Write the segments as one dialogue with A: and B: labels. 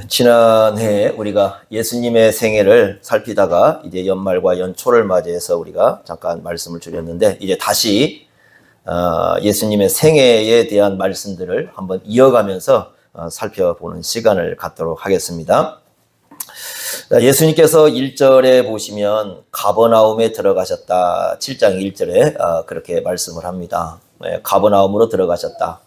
A: 지난해 우리가 예수님의 생애를 살피다가 이제 연말과 연초를 맞이해서 우리가 잠깐 말씀을 드렸는데 이제 다시 예수님의 생애에 대한 말씀들을 한번 이어가면서 살펴보는 시간을 갖도록 하겠습니다. 예수님께서 1절에 보시면 가버나움에 들어가셨다. 7장 1절에 그렇게 말씀을 합니다. 가버나움으로 들어가셨다.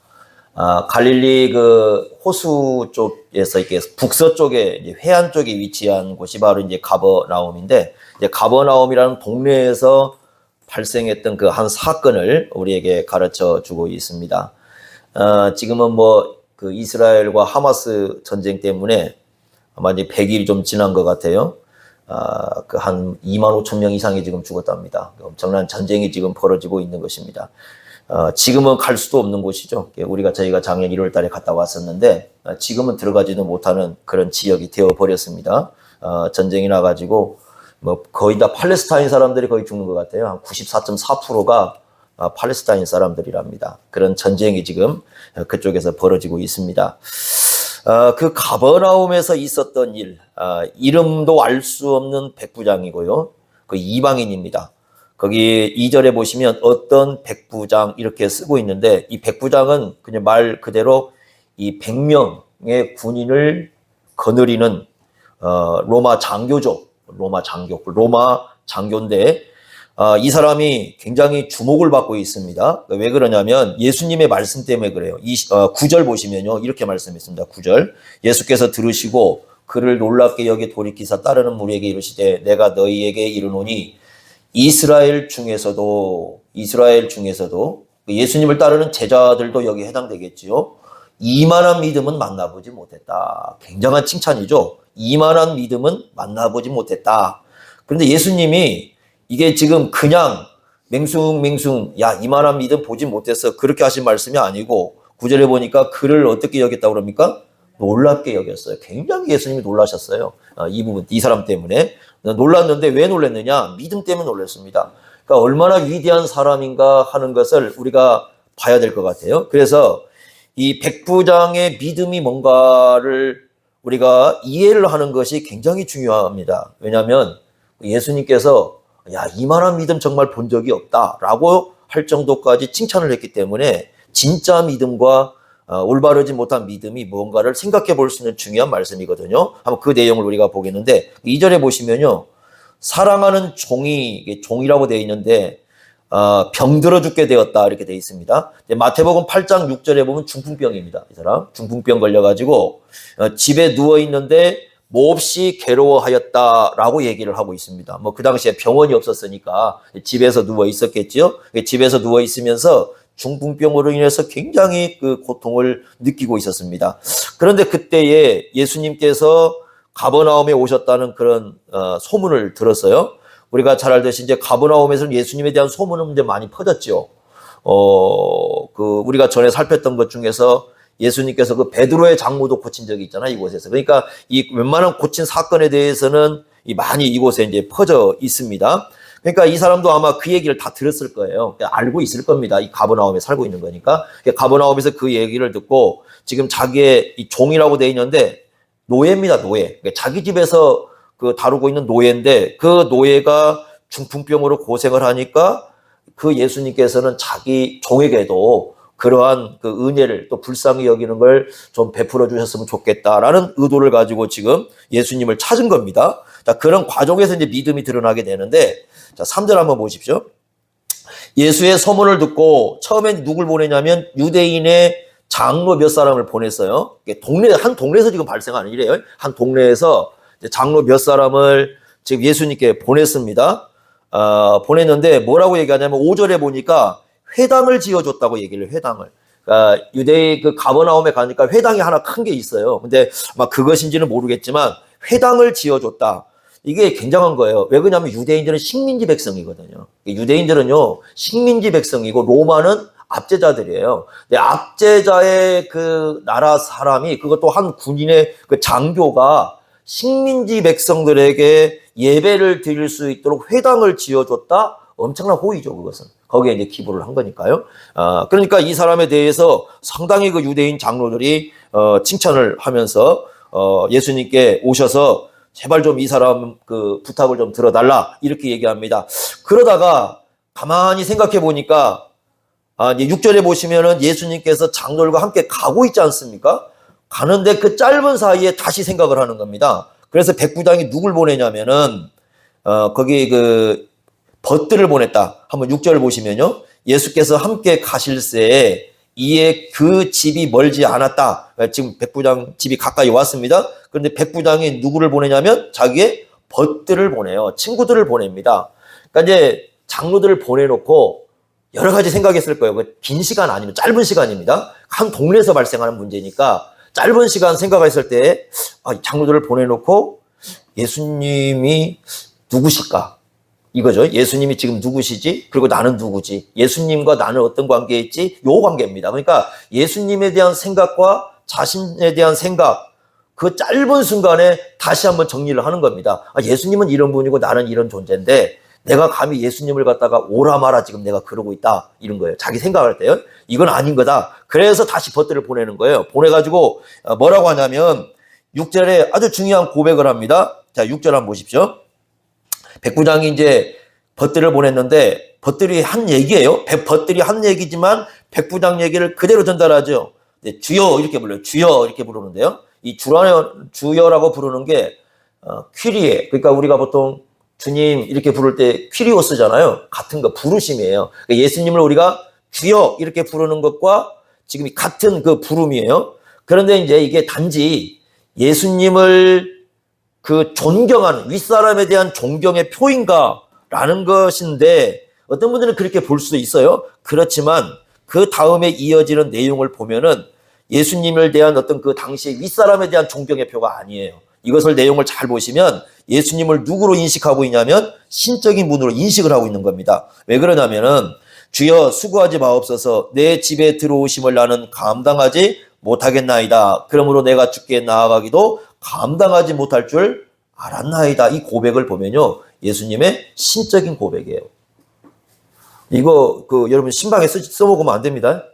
A: 갈릴리 그 호수 쪽에서 이렇게 북서쪽에 이제 해안 쪽에 위치한 곳이 바로 이제 가버나움인데, 이제 가버나움이라는 동네에서 발생했던 그 한 사건을 우리에게 가르쳐 주고 있습니다. 지금은 그 이스라엘과 하마스 전쟁 때문에 아마 이제 100일이 좀 지난 것 같아요. 그 한 2만 5천 명 이상이 지금 죽었답니다. 엄청난 전쟁이 지금 벌어지고 있는 것입니다. 지금은 갈 수도 없는 곳이죠. 저희가 작년 1월 달에 갔다 왔었는데, 지금은 들어가지도 못하는 그런 지역이 되어버렸습니다. 전쟁이 나가지고, 거의 다 팔레스타인 사람들이 거의 죽는 것 같아요. 한 94.4%가 팔레스타인 사람들이랍니다. 그런 전쟁이 지금 그쪽에서 벌어지고 있습니다. 그 가버나움에서 있었던 일, 이름도 알 수 없는 백부장이고요. 그 이방인입니다. 거기 2절에 보시면 어떤 백부장 이렇게 쓰고 있는데, 이 백부장은 그냥 말 그대로 이 100명의 군인을 거느리는 로마 장교인데, 이 사람이 굉장히 주목을 받고 있습니다. 왜 그러냐면 예수님의 말씀 때문에 그래요. 9절 보시면요, 이렇게 말씀했습니다. 9절, 예수께서 들으시고 그를 놀랍게 여기 돌이키사 따르는 무리에게 이르시되 내가 너희에게 이르노니 이스라엘 중에서도 예수님을 따르는 제자들도 여기 해당되겠지요. 이만한 믿음은 만나보지 못했다. 굉장한 칭찬이죠. 이만한 믿음은 만나보지 못했다. 그런데 예수님이 이게 지금 그냥 맹숭맹숭 이만한 믿음 보지 못했어, 그렇게 하신 말씀이 아니고, 9절에 보니까 그를 어떻게 여겼다고 그럽니까? 놀랍게 여겼어요. 굉장히 예수님이 놀라셨어요. 이 사람 때문에. 놀랐는데 왜 놀랐느냐? 믿음 때문에 놀랐습니다. 그러니까 얼마나 위대한 사람인가 하는 것을 우리가 봐야 될 것 같아요. 그래서 이 백부장의 믿음이 뭔가를 우리가 이해를 하는 것이 굉장히 중요합니다. 왜냐하면 예수님께서 이만한 믿음 정말 본 적이 없다라고 할 정도까지 칭찬을 했기 때문에 진짜 믿음과 올바르지 못한 믿음이 무언가를 생각해 볼 수 있는 중요한 말씀이거든요. 한번 그 내용을 우리가 보겠는데, 2절에 보시면요, 사랑하는 종이라고 되어 있는데 병들어 죽게 되었다 이렇게 되어 있습니다. 마태복음 8장 6절에 보면 중풍병입니다. 이 사람 중풍병 걸려가지고 집에 누워 있는데 몹시 괴로워하였다라고 얘기를 하고 있습니다. 그 당시에 병원이 없었으니까 집에서 누워 있었겠죠. 집에서 누워 있으면서 중풍병으로 인해서 굉장히 그 고통을 느끼고 있었습니다. 그런데 그때에 예수님께서 가버나움에 오셨다는 그런 소문을 들었어요. 우리가 잘 알듯이 이제 가버나움에서는 예수님에 대한 소문은 이제 많이 퍼졌죠. 우리가 전에 살폈던 것 중에서 예수님께서 그 베드로의 장모도 고친 적이 있잖아요, 이곳에서. 그러니까 이 웬만한 고친 사건에 대해서는 많이 이곳에 이제 퍼져 있습니다. 그러니까 이 사람도 아마 그 얘기를 다 들었을 거예요. 알고 있을 겁니다. 이 가버나움에 살고 있는 거니까. 가버나움에서 그 얘기를 듣고 지금 자기의 이 종이라고 돼 있는데 노예입니다, 노예. 그러니까 자기 집에서 다루고 있는 노예인데, 그 노예가 중풍병으로 고생을 하니까 그 예수님께서는 자기 종에게도 그러한 그 은혜를 또 불쌍히 여기는 걸 좀 베풀어 주셨으면 좋겠다라는 의도를 가지고 지금 예수님을 찾은 겁니다. 자, 그런 과정에서 이제 믿음이 드러나게 되는데, 자, 3절 한번 보십시오. 예수의 소문을 듣고 처음엔 누굴 보내냐면 유대인의 장로 몇 사람을 보냈어요. 한 동네에서 지금 발생하는 일이에요. 한 동네에서 장로 몇 사람을 지금 예수님께 보냈습니다. 보냈는데 뭐라고 얘기하냐면 5절에 보니까 회당을 지어줬다고 얘기를 해요. 회당을. 그러니까 유대의 그 가버나움에 가니까 회당이 하나 큰 게 있어요. 근데 아마 그것인지는 모르겠지만 회당을 지어줬다. 이게 굉장한 거예요. 왜 그러냐면 유대인들은 식민지 백성이거든요. 유대인들은요, 식민지 백성이고 로마는 압제자들이에요. 근데 압제자의 그 나라 사람이, 그것도 한 군인의 그 장교가 식민지 백성들에게 예배를 드릴 수 있도록 회당을 지어줬다? 엄청난 호의죠, 그것은. 거기에 이제 기부를 한 거니까요. 그러니까 이 사람에 대해서 상당히 그 유대인 장로들이 칭찬을 하면서 예수님께 오셔서 제발 좀 이 사람 그 부탁을 좀 들어달라 이렇게 얘기합니다. 그러다가 가만히 생각해 보니까 이제 6절에 보시면은 예수님께서 장로들과 함께 가고 있지 않습니까? 가는데 그 짧은 사이에 다시 생각을 하는 겁니다. 그래서 백부장이 누굴 보내냐면은 거기 그 벗들을 보냈다. 한번 6절 보시면요. 예수께서 함께 가실새에 이에 그 집이 멀지 않았다. 지금 백부장 집이 가까이 왔습니다. 그런데 백부장이 누구를 보내냐면 자기의 벗들을 보내요. 친구들을 보냅니다. 그러니까 이제 장로들을 보내놓고 여러 가지 생각했을 거예요. 긴 시간 아니면 짧은 시간입니다. 한 동네에서 발생하는 문제니까 짧은 시간 생각했을 때 장로들을 보내놓고 예수님이 누구실까? 이거죠. 예수님이 지금 누구시지? 그리고 나는 누구지? 예수님과 나는 어떤 관계에 있지? 요 관계입니다. 그러니까 예수님에 대한 생각과 자신에 대한 생각, 그 짧은 순간에 다시 한번 정리를 하는 겁니다. 예수님은 이런 분이고 나는 이런 존재인데 내가 감히 예수님을 갖다가 오라 마라 지금 내가 그러고 있다. 이런 거예요. 자기 생각할 때요. 이건 아닌 거다. 그래서 다시 벗들을 보내는 거예요. 보내가지고 뭐라고 하냐면 6절에 아주 중요한 고백을 합니다. 자, 6절 한번 보십시오. 백부장이 이제 벗들을 보냈는데 벗들이 한 얘기예요. 벗들이 한 얘기지만 백부장 얘기를 그대로 전달하죠. 주여 이렇게 불러요. 주여 이렇게 부르는데요. 이 주여라고 부르는 게 퀴리에, 그러니까 우리가 보통 주님 이렇게 부를 때 퀴리오 쓰잖아요. 같은 거 부르심이에요. 그러니까 예수님을 우리가 주여 이렇게 부르는 것과 지금 같은 그 부름이에요. 그런데 이제 이게 단지 예수님을 그 존경하는 윗사람에 대한 존경의 표인가라는 것인데 어떤 분들은 그렇게 볼 수도 있어요. 그렇지만 그 다음에 이어지는 내용을 보면은 예수님을 대한 어떤 그 당시의 윗사람에 대한 존경의 표가 아니에요. 이것을 내용을 잘 보시면 예수님을 누구로 인식하고 있냐면 신적인 분으로 인식을 하고 있는 겁니다. 왜 그러냐면은 주여 수고하지 마옵소서 내 집에 들어오심을 나는 감당하지 못하겠나이다. 그러므로 내가 주께 나아가기도 감당하지 못할 줄 알았나이다. 이 고백을 보면요. 예수님의 신적인 고백이에요. 이거 여러분 신방에 써먹으면 안 됩니다.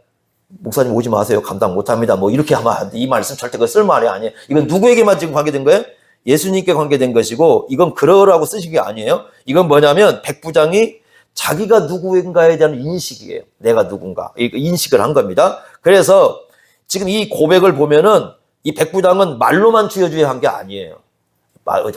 A: 목사님 오지 마세요. 감당 못합니다. 뭐 이렇게 하면 이 말씀 절대 그 쓸말이 아니에요. 이건 누구에게만 지금 관계된 거예요? 예수님께 관계된 것이고 이건 그러라고 쓰신 게 아니에요. 이건 뭐냐면 백부장이 자기가 누구인가에 대한 인식이에요. 내가 누군가. 인식을 한 겁니다. 그래서 지금 이 고백을 보면은 이 백부장은 말로만 주여 주여 한 게 아니에요.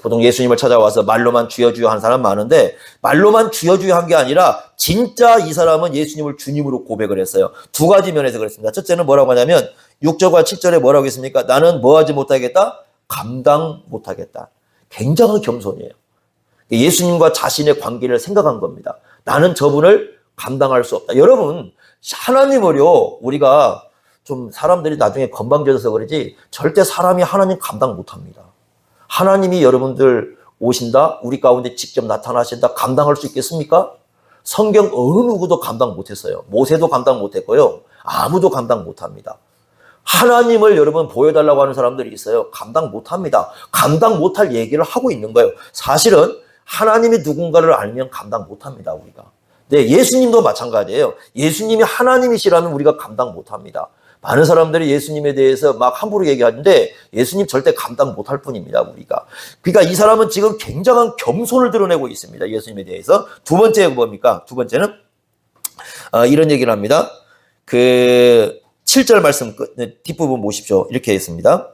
A: 보통 예수님을 찾아와서 말로만 주여 주여 한 사람 많은데 말로만 주여 주여 한 게 아니라 진짜 이 사람은 예수님을 주님으로 고백을 했어요. 두 가지 면에서 그랬습니다. 첫째는 뭐라고 하냐면 6절과 7절에 뭐라고 했습니까? 나는 뭐 하지 못하겠다? 감당 못하겠다. 굉장한 겸손이에요. 예수님과 자신의 관계를 생각한 겁니다. 나는 저분을 감당할 수 없다. 여러분 하나님을요 우리가 좀 사람들이 나중에 건방져서 그러지 절대 사람이 하나님 감당 못합니다. 하나님이 여러분들 오신다? 우리 가운데 직접 나타나신다? 감당할 수 있겠습니까? 성경 어느 누구도 감당 못했어요. 모세도 감당 못했고요. 아무도 감당 못합니다. 하나님을 여러분 보여달라고 하는 사람들이 있어요. 감당 못합니다. 감당 못할 얘기를 하고 있는 거예요. 사실은 하나님이 누군가를 알면 감당 못합니다. 우리가. 네, 예수님도 마찬가지예요. 예수님이 하나님이시라면 우리가 감당 못합니다. 많은 사람들이 예수님에 대해서 막 함부로 얘기하는데 예수님 절대 감당 못할 뿐입니다. 우리가. 그러니까 이 사람은 지금 굉장한 겸손을 드러내고 있습니다. 예수님에 대해서. 두 번째 뭡니까? 두 번째는 이런 얘기를 합니다. 그 7절 말씀 뒷부분 보십시오. 이렇게 했습니다.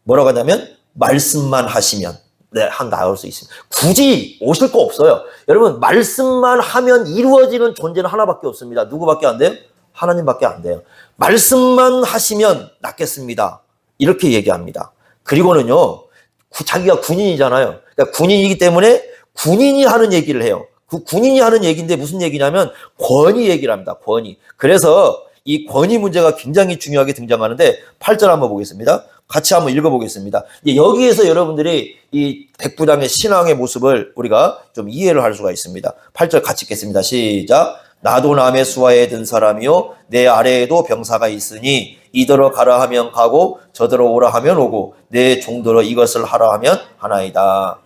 A: 뭐라고 하냐면 말씀만 하시면 나올 수 있습니다. 굳이 오실 거 없어요. 여러분 말씀만 하면 이루어지는 존재는 하나밖에 없습니다. 누구밖에 안 돼요? 하나님밖에 안 돼요. 말씀만 하시면 낫겠습니다. 이렇게 얘기합니다. 그리고는요, 자기가 군인이잖아요. 그러니까 군인이기 때문에 군인이 하는 얘기를 해요. 그 군인이 하는 얘기인데 무슨 얘기냐면 권위 얘기를 합니다. 권위. 그래서 이 권위 문제가 굉장히 중요하게 등장하는데 8절 한번 보겠습니다. 같이 한번 읽어보겠습니다. 여기에서 여러분들이 이 백부장의 신앙의 모습을 우리가 좀 이해를 할 수가 있습니다. 8절 같이 읽겠습니다. 시작. 나도 남의 수하에 든 사람이요 내 아래에도 병사가 있으니 이더러 가라 하면 가고 저더러 오라 하면 오고 내 종더러 이것을 하라 하면 하나이다.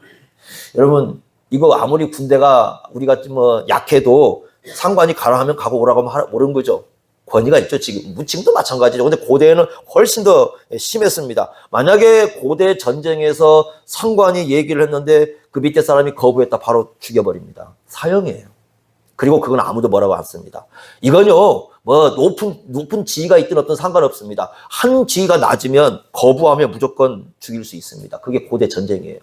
A: 여러분 이거 아무리 군대가 우리가 뭐 약해도 상관이 가라 하면 가고 오라고 하면 오는 거죠. 권위가 있죠. 지금도 마찬가지죠. 근데 고대에는 훨씬 더 심했습니다. 만약에 고대 전쟁에서 상관이 얘기를 했는데 그 밑에 사람이 거부했다, 바로 죽여버립니다. 사형이에요. 그리고 그건 아무도 뭐라고 안 씁니다. 이건요, 뭐 높은 지위가 있든 어떤 상관없습니다. 한 지위가 낮으면 거부하면 무조건 죽일 수 있습니다. 그게 고대 전쟁이에요.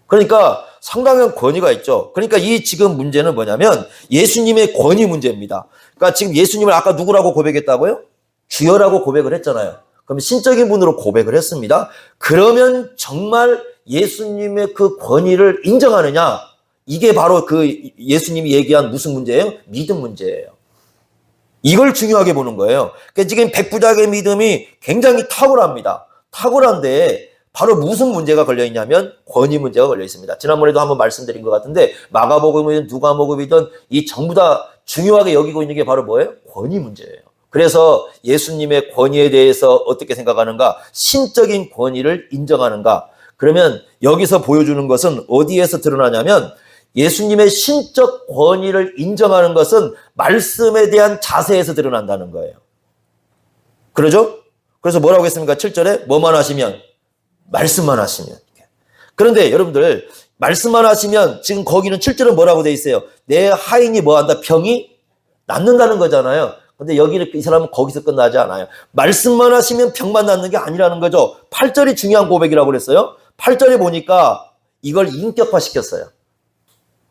A: 그러니까 상당한 권위가 있죠. 그러니까 이 지금 문제는 뭐냐면 예수님의 권위 문제입니다. 그러니까 지금 예수님을 아까 누구라고 고백했다고요? 주여라고 고백을 했잖아요. 그럼 신적인 분으로 고백을 했습니다. 그러면 정말 예수님의 그 권위를 인정하느냐? 이게 바로 그 예수님이 얘기한 무슨 문제예요? 믿음 문제예요. 이걸 중요하게 보는 거예요. 그러니까 지금 백부장의 믿음이 굉장히 탁월합니다. 탁월한데 바로 무슨 문제가 걸려있냐면 권위 문제가 걸려있습니다. 지난번에도 한번 말씀드린 것 같은데 마가복음이든 누가복음이든 이 전부 다 중요하게 여기고 있는 게 바로 뭐예요? 권위 문제예요. 그래서 예수님의 권위에 대해서 어떻게 생각하는가? 신적인 권위를 인정하는가? 그러면 여기서 보여주는 것은 어디에서 드러나냐면 예수님의 신적 권위를 인정하는 것은 말씀에 대한 자세에서 드러난다는 거예요. 그러죠? 그래서 뭐라고 했습니까? 7절에 뭐만 하시면? 말씀만 하시면. 그런데 여러분들 말씀만 하시면 지금 거기는 7절은 뭐라고 돼 있어요? 내 하인이 뭐한다? 병이 낫는다는 거잖아요. 근데 여기는 이 사람은 거기서 끝나지 않아요. 말씀만 하시면 병만 낫는 게 아니라는 거죠. 8절이 중요한 고백이라고 그랬어요. 8절에 보니까 이걸 인격화시켰어요.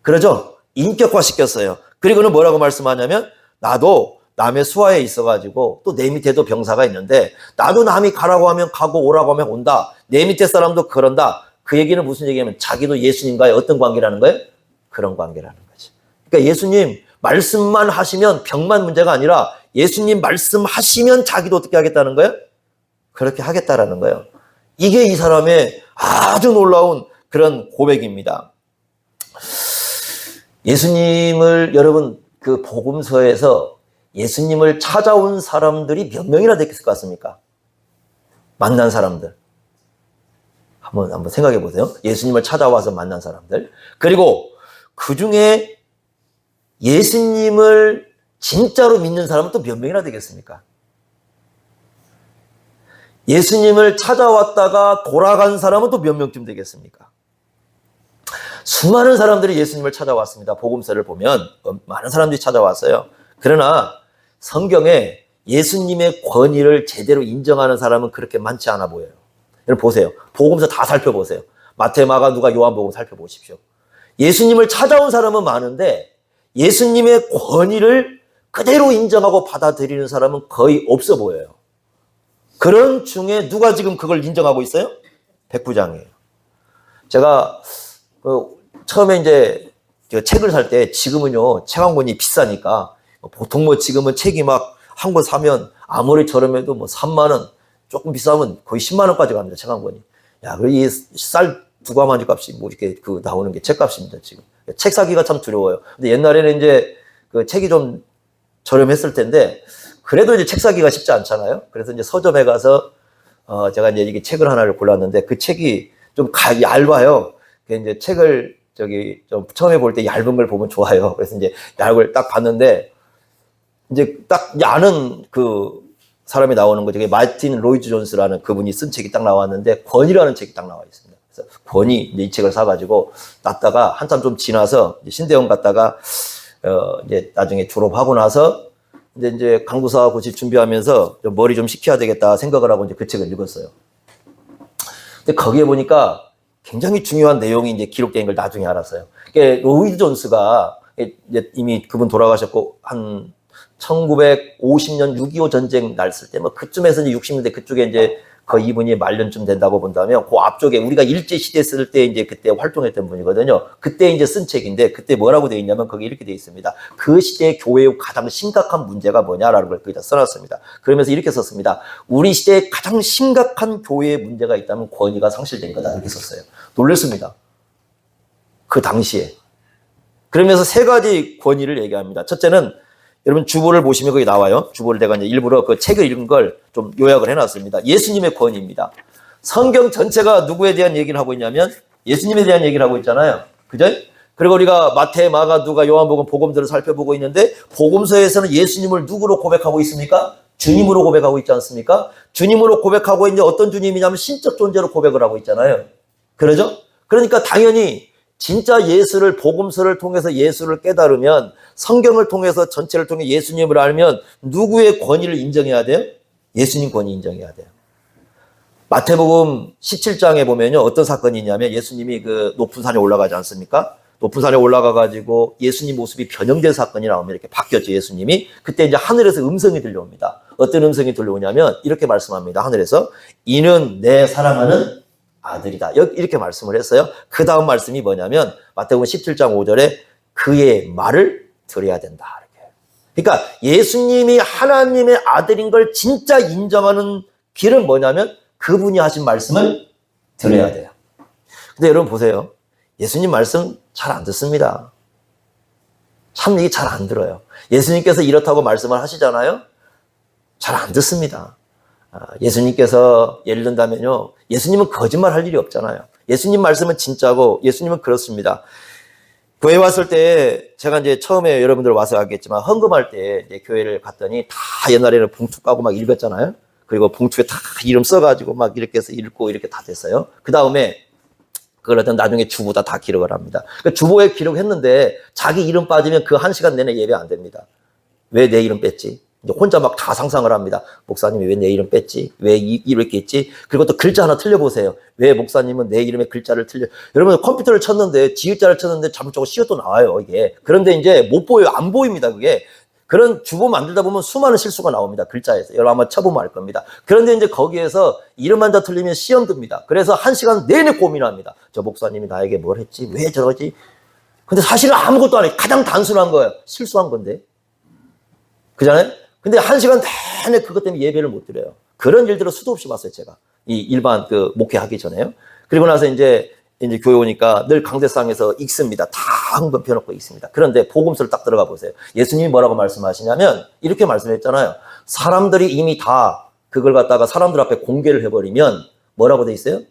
A: 그러죠? 인격화시켰어요. 그리고는 뭐라고 말씀하냐면 나도 남의 수하에 있어가지고 또 내 밑에도 병사가 있는데 나도 남이 가라고 하면 가고 오라고 하면 온다. 내 밑에 사람도 그런다. 그 얘기는 무슨 얘기냐면 자기도 예수님과의 어떤 관계라는 거예요? 그런 관계라는 거지. 그러니까 예수님 말씀만 하시면 병만 문제가 아니라 예수님 말씀하시면 자기도 어떻게 하겠다는 거예요? 그렇게 하겠다라는 거예요. 이게 이 사람의 아주 놀라운 그런 고백입니다. 예수님을 여러분 그 복음서에서 예수님을 찾아온 사람들이 몇 명이나 됐을 것 같습니까? 만난 사람들. 한번 생각해 보세요. 예수님을 찾아와서 만난 사람들. 그리고 그 중에 예수님을 진짜로 믿는 사람은 또 몇 명이나 되겠습니까? 예수님을 찾아왔다가 돌아간 사람은 또 몇 명쯤 되겠습니까? 수많은 사람들이 예수님을 찾아왔습니다. 복음서를 보면 많은 사람들이 찾아왔어요. 그러나 성경에 예수님의 권위를 제대로 인정하는 사람은 그렇게 많지 않아 보여요. 여러분 보세요. 복음서 다 살펴보세요. 마태, 마가, 누가, 요한복음 살펴보십시오. 예수님을 찾아온 사람은 많은데 예수님의 권위를 그대로 인정하고 받아들이는 사람은 거의 없어 보여요. 그런 중에 누가 지금 그걸 인정하고 있어요? 백부장이에요. 제가 처음에 이제 책을 살 때 지금은요 책 한 권이 비싸니까 보통 뭐 지금은 책이 막 한 권 사면 아무리 저렴해도 뭐 3만 원, 조금 비싸면 거의 10만 원까지 갑니다. 책 한 권이. 야, 이 쌀 두 가마니 값이 뭐 이렇게 그 나오는 게 책값입니다, 지금. 책 사기가 참 두려워요. 근데 옛날에는 이제 그 책이 좀 저렴했을 텐데 그래도 이제 책 사기가 쉽지 않잖아요. 그래서 이제 서점에 가서 제가 이제 이게 책을 하나를 골랐는데 그 책이 좀 얇아요. 그 이제 책을 좀 처음에 볼 때 얇은 걸 보면 좋아요. 그래서 이제 얇은 걸 딱 봤는데 이제 딱 아는 그 사람이 나오는 거, 저게 마틴 로이드 존스라는 그분이 쓴 책이 딱 나왔는데 권위라는 책이 딱 나와 있습니다. 그래서 권위, 이제 이 책을 사가지고 놨다가 한참 좀 지나서 신대원 갔다가 이제 나중에 졸업하고 나서 이제 강도사 고시 준비하면서 좀 머리 좀 식혀야 되겠다 생각을 하고 이제 그 책을 읽었어요. 근데 거기에 보니까 굉장히 중요한 내용이 이제 기록된 걸 나중에 알았어요. 그러니까 로이드 존스가 이제 이미 그분 돌아가셨고 한 1950년 6.25 전쟁 났을 때 뭐 그쯤에서 이제 60년대 그쪽에 이제 거의 이분이 말년쯤 된다고 본다면 그 앞쪽에 우리가 일제시대 쓸 때 이제 그때 활동했던 분이거든요. 그때 이제 쓴 책인데 그때 뭐라고 되어 있냐면 거기 이렇게 되어 있습니다. 그 시대의 교회의 가장 심각한 문제가 뭐냐라는 걸 거기다 써놨습니다. 그러면서 이렇게 썼습니다. 우리 시대에 가장 심각한 교회의 문제가 있다면 권위가 상실된 거다 이렇게 썼어요. 놀랐습니다. 그 당시에. 그러면서 세 가지 권위를 얘기합니다. 첫째는 여러분 주보를 보시면 거기 나와요. 주보를 제가 이제 일부러 그 책을 읽은 걸 좀 요약을 해놨습니다. 예수님의 권위입니다. 성경 전체가 누구에 대한 얘기를 하고 있냐면 예수님에 대한 얘기를 하고 있잖아요. 그죠? 그리고 우리가 마태, 마가, 누가, 요한복음, 복음들을 살펴보고 있는데 복음서에서는 예수님을 누구로 고백하고 있습니까? 주님으로 고백하고 있지 않습니까? 주님으로 고백하고 있는데 어떤 주님이냐면 신적 존재로 고백을 하고 있잖아요. 그러죠? 그러니까 당연히 진짜 예수를 복음서를 통해서 예수를 깨달으면 성경을 통해서 전체를 통해 예수님을 알면 누구의 권위를 인정해야 돼요? 예수님 권위 인정해야 돼요. 마태복음 17장에 보면요. 어떤 사건이 있냐면 예수님이 그 높은 산에 올라가지 않습니까? 높은 산에 올라가가지고 예수님 모습이 변형된 사건이 나오면 이렇게 바뀌었죠, 예수님이. 그때 이제 하늘에서 음성이 들려옵니다. 어떤 음성이 들려오냐면 이렇게 말씀합니다. 하늘에서 이는 내 사랑하는 아들이다. 이렇게 말씀을 했어요. 그 다음 말씀이 뭐냐면 마태복음 17장 5절에 그의 말을 들어야 된다. 이렇게. 그러니까 예수님이 하나님의 아들인 걸 진짜 인정하는 길은 뭐냐면 그분이 하신 말씀을 들어야 돼요. 근데 여러분 보세요. 예수님 말씀 잘 안 듣습니다. 참 이게 잘 안 들어요. 예수님께서 이렇다고 말씀을 하시잖아요. 잘 안 듣습니다. 예수님께서 예를 든다면요. 예수님은 거짓말 할 일이 없잖아요. 예수님 말씀은 진짜고 예수님은 그렇습니다. 교회 왔을 때 제가 이제 처음에 여러분들 와서 알겠지만 헌금할 때 이제 교회를 갔더니 다 옛날에는 봉투 까고 막 읽었잖아요. 그리고 봉투에 다 이름 써가지고 막 이렇게 해서 읽고 이렇게 다 됐어요. 그 다음에 그걸 하여튼 나중에 주보다 다 기록을 합니다. 그러니까 주보에 기록했는데 자기 이름 빠지면 그 1시간 내내 예배 안 됩니다. 왜 내 이름 뺐지? 이제 혼자 막 다 상상을 합니다. 목사님이 왜 내 이름 뺐지? 왜 이렇게 했지? 그리고 또 글자 하나 틀려보세요. 왜 목사님은 내 이름의 글자를 틀려? 여러분 컴퓨터를 쳤는데 지읒자를 쳤는데 잘못적으로 시옷도 나와요. 이게. 그런데 이제 못 보여요. 안 보입니다. 그게. 그런 주보 만들다 보면 수많은 실수가 나옵니다. 글자에서. 여러분 한번 쳐보면 알 겁니다. 그런데 이제 거기에서 이름만 더 틀리면 시험 듭니다. 그래서 1시간 내내 고민합니다. 저 목사님이 나에게 뭘 했지? 왜 저러지? 근데 사실은 아무것도 안 해. 가장 단순한 거예요. 실수한 건데. 그잖아요? 근데 1시간 내내 그것 때문에 예배를 못 드려요. 그런 일들을 수도 없이 봤어요, 제가. 이 일반 그 목회하기 전에요. 그리고 나서 이제 교회 오니까 늘 강대상에서 읽습니다. 다 한번 펴놓고 읽습니다. 그런데 복음서를 딱 들어가 보세요. 예수님이 뭐라고 말씀하시냐면 이렇게 말씀했잖아요. 사람들이 이미 다 그걸 갖다가 사람들 앞에 공개를 해버리면 뭐라고 돼 있어요?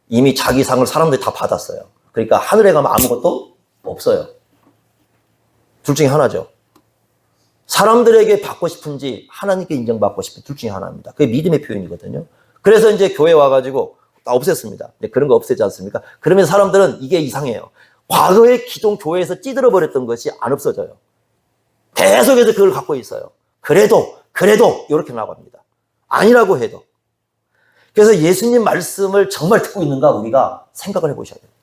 A: 이미 자기 상을 사람들이 다 받았어요. 그러니까 하늘에 가면 아무것도 없어요. 둘 중에 하나죠. 사람들에게 받고 싶은지 하나님께 인정받고 싶은 둘 중에 하나입니다. 그게 믿음의 표현이거든요. 그래서 이제 교회 와가지고 다 없앴습니다. 그런 거 없애지 않습니까? 그러면 사람들은 이게 이상해요. 과거에 기존 교회에서 찌들어버렸던 것이 안 없어져요. 계속해서 그걸 갖고 있어요. 그래도 이렇게 나갑니다. 아니라고 해도. 그래서 예수님 말씀을 정말 듣고 있는가 우리가 생각을 해보셔야 됩니다.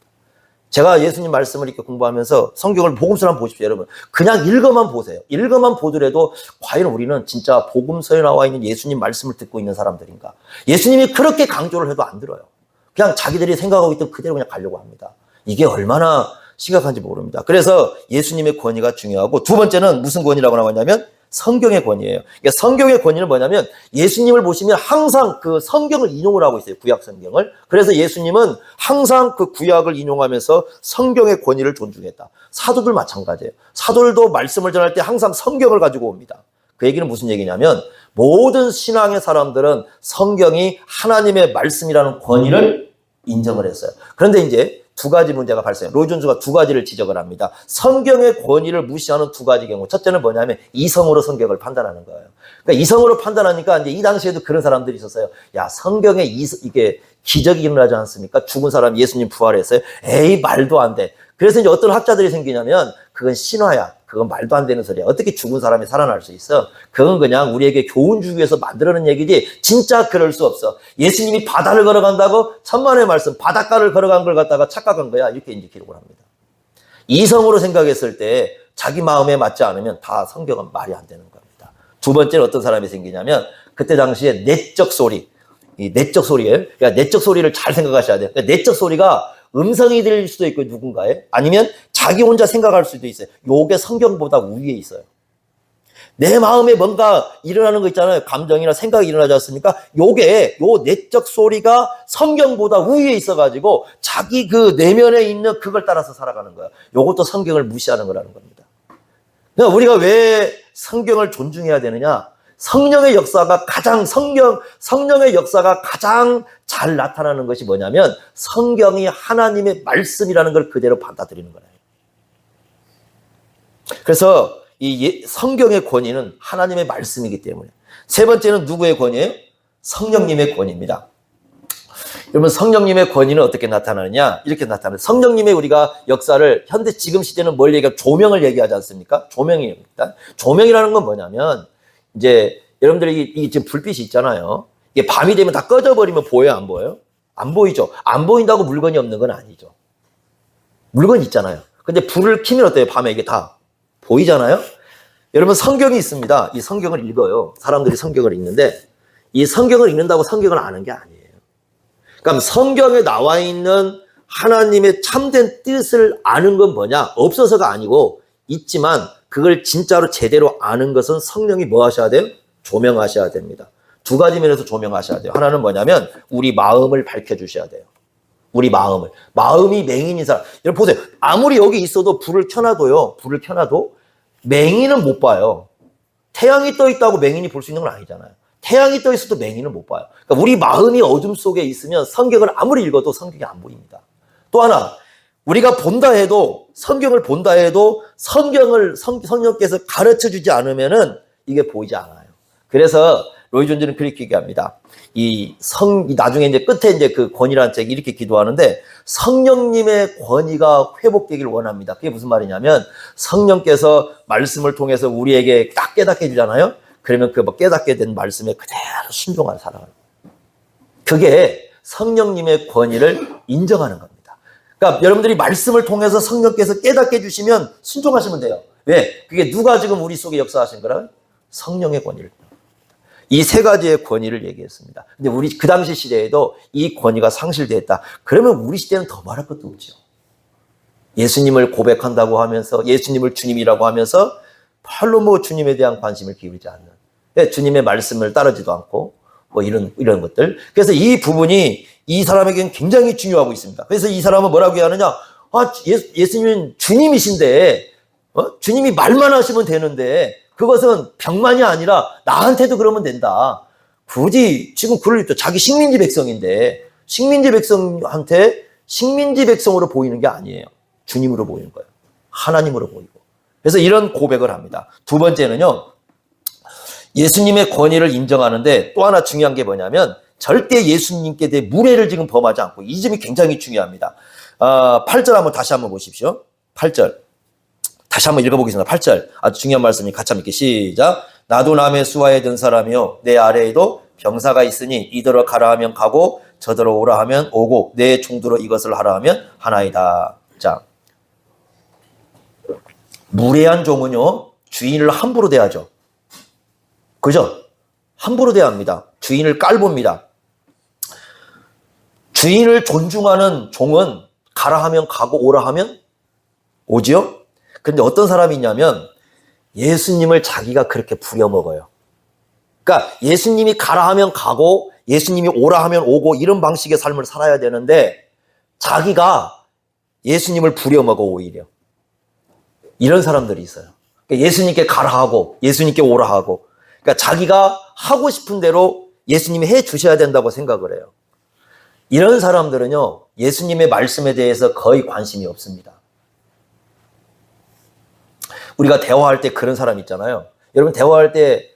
A: 제가 예수님 말씀을 이렇게 공부하면서 성경을 복음서를 한번 보십시오, 여러분. 그냥 읽어만 보세요. 읽어만 보더라도 과연 우리는 진짜 복음서에 나와 있는 예수님 말씀을 듣고 있는 사람들인가? 예수님이 그렇게 강조를 해도 안 들어요. 그냥 자기들이 생각하고 있던 그대로 그냥 가려고 합니다. 이게 얼마나 심각한지 모릅니다. 그래서 예수님의 권위가 중요하고 두 번째는 무슨 권위라고 나왔냐면 성경의 권위예요. 그러니까 성경의 권위는 뭐냐면 예수님을 보시면 항상 그 성경을 인용을 하고 있어요. 구약 성경을. 그래서 예수님은 항상 그 구약을 인용하면서 성경의 권위를 존중했다. 사도들 마찬가지예요. 사도들도 말씀을 전할 때 항상 성경을 가지고 옵니다. 그 얘기는 무슨 얘기냐면 모든 신앙의 사람들은 성경이 하나님의 말씀이라는 권위를 인정을 했어요. 그런데 이제 두 가지 문제가 발생해요. 로이존스가 두 가지를 지적을 합니다. 성경의 권위를 무시하는 두 가지 경우. 첫째는 뭐냐면 이성으로 성경을 판단하는 거예요. 그러니까 이성으로 판단하니까 이제 이 당시에도 그런 사람들이 있었어요. 야, 성경에 이게 기적이 일어나지 않습니까? 죽은 사람 예수님 부활했어요. 에이, 말도 안 돼. 그래서 이제 어떤 학자들이 생기냐면 그건 신화야. 그건 말도 안 되는 소리야. 어떻게 죽은 사람이 살아날 수 있어? 그건 그냥 우리에게 교훈 주기 위해서 만들어낸 얘기지 진짜 그럴 수 없어. 예수님이 바다를 걸어간다고 천만의 말씀 바닷가를 걸어간 걸 갖다가 착각한 거야. 이렇게 이제 기록을 합니다. 이성으로 생각했을 때 자기 마음에 맞지 않으면 다 성경은 말이 안 되는 겁니다. 두 번째는 어떤 사람이 생기냐면 그때 당시에 내적 소리. 이 내적 소리예요. 그러니까 내적 소리를 잘 생각하셔야 돼요. 그러니까 내적 소리가 음성이 들릴 수도 있고 누군가에 아니면 자기 혼자 생각할 수도 있어요. 요게 성경보다 우위에 있어요. 내 마음에 뭔가 일어나는 거 있잖아요. 감정이나 생각이 일어나지 않습니까? 요 내적 소리가 성경보다 우위에 있어가지고 자기 그 내면에 있는 그걸 따라서 살아가는 거예요. 요것도 성경을 무시하는 거라는 겁니다. 그러니까 우리가 왜 성경을 존중해야 되느냐? 성령의 역사가 성령의 역사가 가장 잘 나타나는 것이 뭐냐면 성경이 하나님의 말씀이라는 걸 그대로 받아들이는 거예요. 그래서 이 성경의 권위는 하나님의 말씀이기 때문에. 세 번째는 누구의 권위예요? 성령님의 권위입니다. 여러분, 성령님의 권위는 어떻게 나타나느냐? 이렇게 나타나요. 성령님의 우리가 역사를 현대 지금 시대는 뭘 얘기하고 조명을 얘기하지 않습니까? 조명입니다. 조명이라는 건 뭐냐면 이제 여러분들이 이 지금 불빛이 있잖아요. 이게 밤이 되면 다 꺼져버리면 보여요, 안 보여요? 안 보이죠. 안 보인다고 물건이 없는 건 아니죠. 물건이 있잖아요. 근데 불을 켜면 어때요? 밤에 이게 다 보이잖아요. 여러분, 성경이 있습니다. 이 성경을 읽어요. 사람들이 성경을 읽는데 이 성경을 읽는다고 성경을 아는 게 아니에요. 그럼 성경에 나와 있는 하나님의 참된 뜻을 아는 건 뭐냐? 없어서가 아니고 있지만 그걸 진짜로 제대로 아는 것은 성령이 뭐 하셔야 돼요? 조명하셔야 됩니다. 두 가지 면에서 조명하셔야 돼요. 하나는 뭐냐면 우리 마음을 밝혀주셔야 돼요. 우리 마음을. 마음이 맹인인 사람. 여러분 보세요. 아무리 여기 있어도 불을 켜놔도요. 불을 켜놔도 맹인은 못 봐요. 태양이 떠 있다고 맹인이 볼 수 있는 건 아니잖아요. 태양이 떠 있어도 맹인은 못 봐요. 그러니까 우리 마음이 어둠 속에 있으면 성경을 아무리 읽어도 성경이 안 보입니다. 또 하나, 우리가 본다 해도, 성경을 본다 해도 성령께서 가르쳐 주지 않으면은 이게 보이지 않아요. 그래서 로이 존즈는 그렇게 얘기합니다. 나중에 이제 끝에 이제 그 권위라는 책이 이렇게 기도하는데 성령님의 권위가 회복되길 원합니다. 그게 무슨 말이냐면 성령께서 말씀을 통해서 우리에게 딱 깨닫게 해주잖아요. 그러면 그 깨닫게 된 말씀에 그대로 순종하는 사람을. 그게 성령님의 권위를 인정하는 겁니다. 그러니까 여러분들이 말씀을 통해서 성령께서 깨닫게 해주시면 순종하시면 돼요. 왜? 그게 누가 지금 우리 속에 역사하신 거라고요? 성령의 권위를. 이 세 가지의 권위를 얘기했습니다. 근데 우리 그 당시 시대에도 이 권위가 상실됐다. 그러면 우리 시대는 더 말할 것도 없죠. 예수님을 고백한다고 하면서 예수님을 주님이라고 하면서 별로 뭐 주님에 대한 관심을 기울이지 않는, 주님의 말씀을 따르지도 않고 뭐 이런 것들. 그래서 이 부분이 이 사람에게는 굉장히 중요하고 있습니다. 그래서 이 사람은 뭐라고 하느냐? 예수님은 주님이신데 주님이 말만 하시면 되는데 그것은 병만이 아니라 나한테도 그러면 된다. 굳이 지금 그럴 때 자기 식민지 백성인데 식민지 백성한테 식민지 백성으로 보이는 게 아니에요. 주님으로 보이는 거예요. 하나님으로 보이고. 그래서 이런 고백을 합니다. 두 번째는요. 예수님의 권위를 인정하는데 또 하나 중요한 게 뭐냐면 절대 예수님께 대해 무례를 지금 범하지 않고, 이 점이 굉장히 중요합니다. 8절 다시 한번 보십시오. 8절. 다시 한번 읽어보겠습니다. 8절. 아주 중요한 말씀이 같이 한번 읽기 시작. 나도 남의 수하에 든 사람이요 내 아래에도 병사가 있으니 이더러 가라 하면 가고 저더러 오라 하면 오고 내 총두로 이것을 하라 하면 하나이다. 자, 무례한 종은요 주인을 함부로 대하죠. 그죠? 함부로 대합니다. 주인을 깔봅니다. 주인을 존중하는 종은 가라 하면 가고 오라 하면 오지요? 근데 어떤 사람이 있냐면 예수님을 자기가 그렇게 부려먹어요. 그러니까 예수님이 가라 하면 가고 예수님이 오라 하면 오고 이런 방식의 삶을 살아야 되는데 자기가 예수님을 부려먹어 오히려. 이런 사람들이 있어요. 그러니까 예수님께 가라 하고 예수님께 오라 하고, 그러니까 자기가 하고 싶은 대로 예수님이 해 주셔야 된다고 생각을 해요. 이런 사람들은요 예수님의 말씀에 대해서 거의 관심이 없습니다. 우리가 대화할 때 그런 사람 있잖아요. 여러분 대화할 때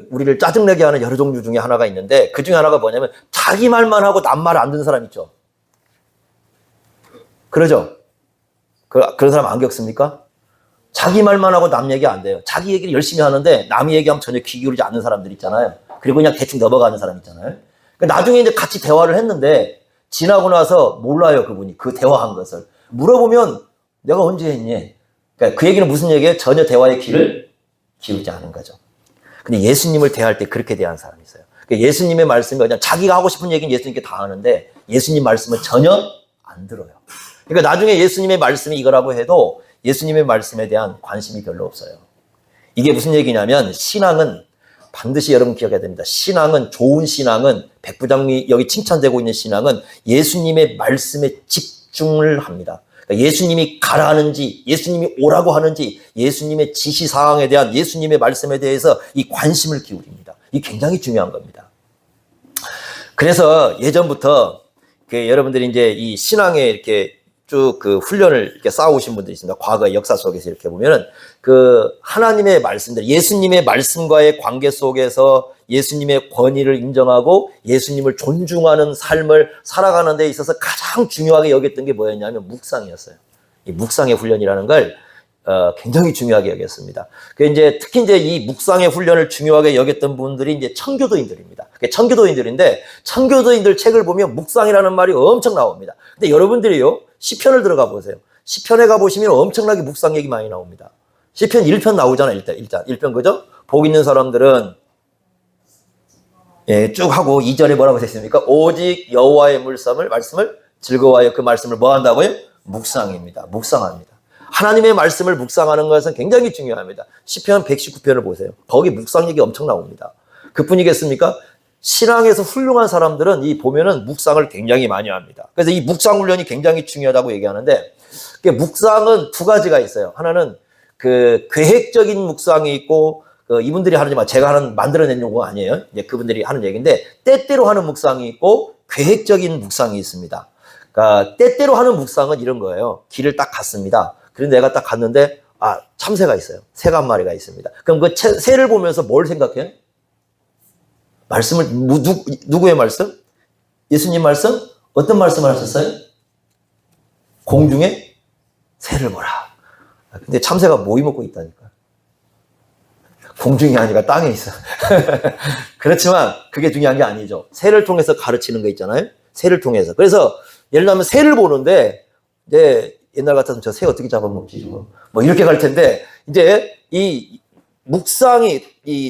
A: 우리를 짜증내게 하는 여러 종류 중에 하나가 있는데 그 중에 하나가 뭐냐면 자기 말만 하고 남 말 안 듣는 사람 있죠. 그러죠? 그런 사람 안 겪습니까? 자기 말만 하고 남 얘기 안 돼요. 자기 얘기를 열심히 하는데 남 얘기하면 전혀 귀 기울이지 않는 사람들 있잖아요. 그리고 그냥 대충 넘어가는 사람 있잖아요. 그러니까 나중에 이제 같이 대화를 했는데 지나고 나서 몰라요, 그분이. 그 대화한 것을. 물어보면 내가 언제 했니? 그러니까 그 얘기는 무슨 얘기예요? 전혀 대화의 귀를 기울이지 않은 거죠. 근데 예수님을 대할 때 그렇게 대한 사람이 있어요. 그러니까 예수님의 말씀이 그냥 자기가 하고 싶은 얘기는 예수님께 다 하는데 예수님 말씀은 전혀 안 들어요. 그러니까 나중에 예수님의 말씀이 이거라고 해도 예수님의 말씀에 대한 관심이 별로 없어요. 이게 무슨 얘기냐면 신앙은 반드시 여러분 기억해야 됩니다. 신앙은, 좋은 신앙은, 백부장이 여기 칭찬되고 있는 신앙은 예수님의 말씀에 집중을 합니다. 그러니까 예수님이 가라 하는지 예수님이 오라고 하는지 예수님의 지시사항에 대한 예수님의 말씀에 대해서 이 관심을 기울입니다. 이게 굉장히 중요한 겁니다. 그래서 예전부터 여러분들이 이제 이 신앙에 이렇게 쭉 그 훈련을 이렇게 쌓아오신 분들이 있습니다. 과거의 역사 속에서 이렇게 보면은 그 하나님의 말씀들, 예수님의 말씀과의 관계 속에서 예수님의 권위를 인정하고 예수님을 존중하는 삶을 살아가는 데 있어서 가장 중요하게 여겼던 게 뭐였냐면 묵상이었어요. 이 묵상의 훈련이라는 걸 굉장히 중요하게 여겼습니다. 그 이제 특히 이제 이 묵상의 훈련을 중요하게 여겼던 분들이 이제 청교도인들입니다. 청교도인들인데 청교도인들 책을 보면 묵상이라는 말이 엄청 나옵니다. 근데 여러분들이요 시편을 들어가 보세요. 시편에 가 보시면 엄청나게 묵상 얘기 많이 나옵니다. 시편 1편 나오잖아요. 일단 1편 그죠? 복 있는 사람들은 예, 쭉 하고 2절에 뭐라고 했습니까? 오직 여호와의 말씀을 즐거워하여 그 말씀을 뭐 한다고요? 묵상입니다. 묵상합니다. 하나님의 말씀을 묵상하는 것은 굉장히 중요합니다. 시편 119편을 보세요. 거기 묵상 얘기 엄청 나옵니다. 그뿐이겠습니까? 신앙에서 훌륭한 사람들은 이 보면은 묵상을 굉장히 많이 합니다. 그래서 이 묵상 훈련이 굉장히 중요하다고 얘기하는데 묵상은 두 가지가 있어요. 하나는 그 계획적인 묵상이 있고 이분들이 하는 제가 만들어낸 용어가 아니에요. 이제 그분들이 하는 얘기인데 때때로 하는 묵상이 있고 계획적인 묵상이 있습니다. 그러니까 때때로 하는 묵상은 이런 거예요. 길을 딱 갔습니다. 그런데 내가 딱 갔는데 참새가 있어요. 새가 한 마리가 있습니다. 그럼 그 새를 보면서 뭘 생각해요? 말씀을 누구의 말씀? 예수님 말씀? 어떤 말씀을 하셨어요? 공중에 새를 보라. 근데 참새가 뭐 이먹고 있다니까. 공중이 아니라 땅에 있어. 그렇지만 그게 중요한 게 아니죠. 새를 통해서 가르치는 거 있잖아요. 새를 통해서. 그래서 예를 들면 새를 보는데 이제 옛날 같았으면 저 새 어떻게 잡아먹지 뭐 이렇게 갈 텐데 이제 이 묵상이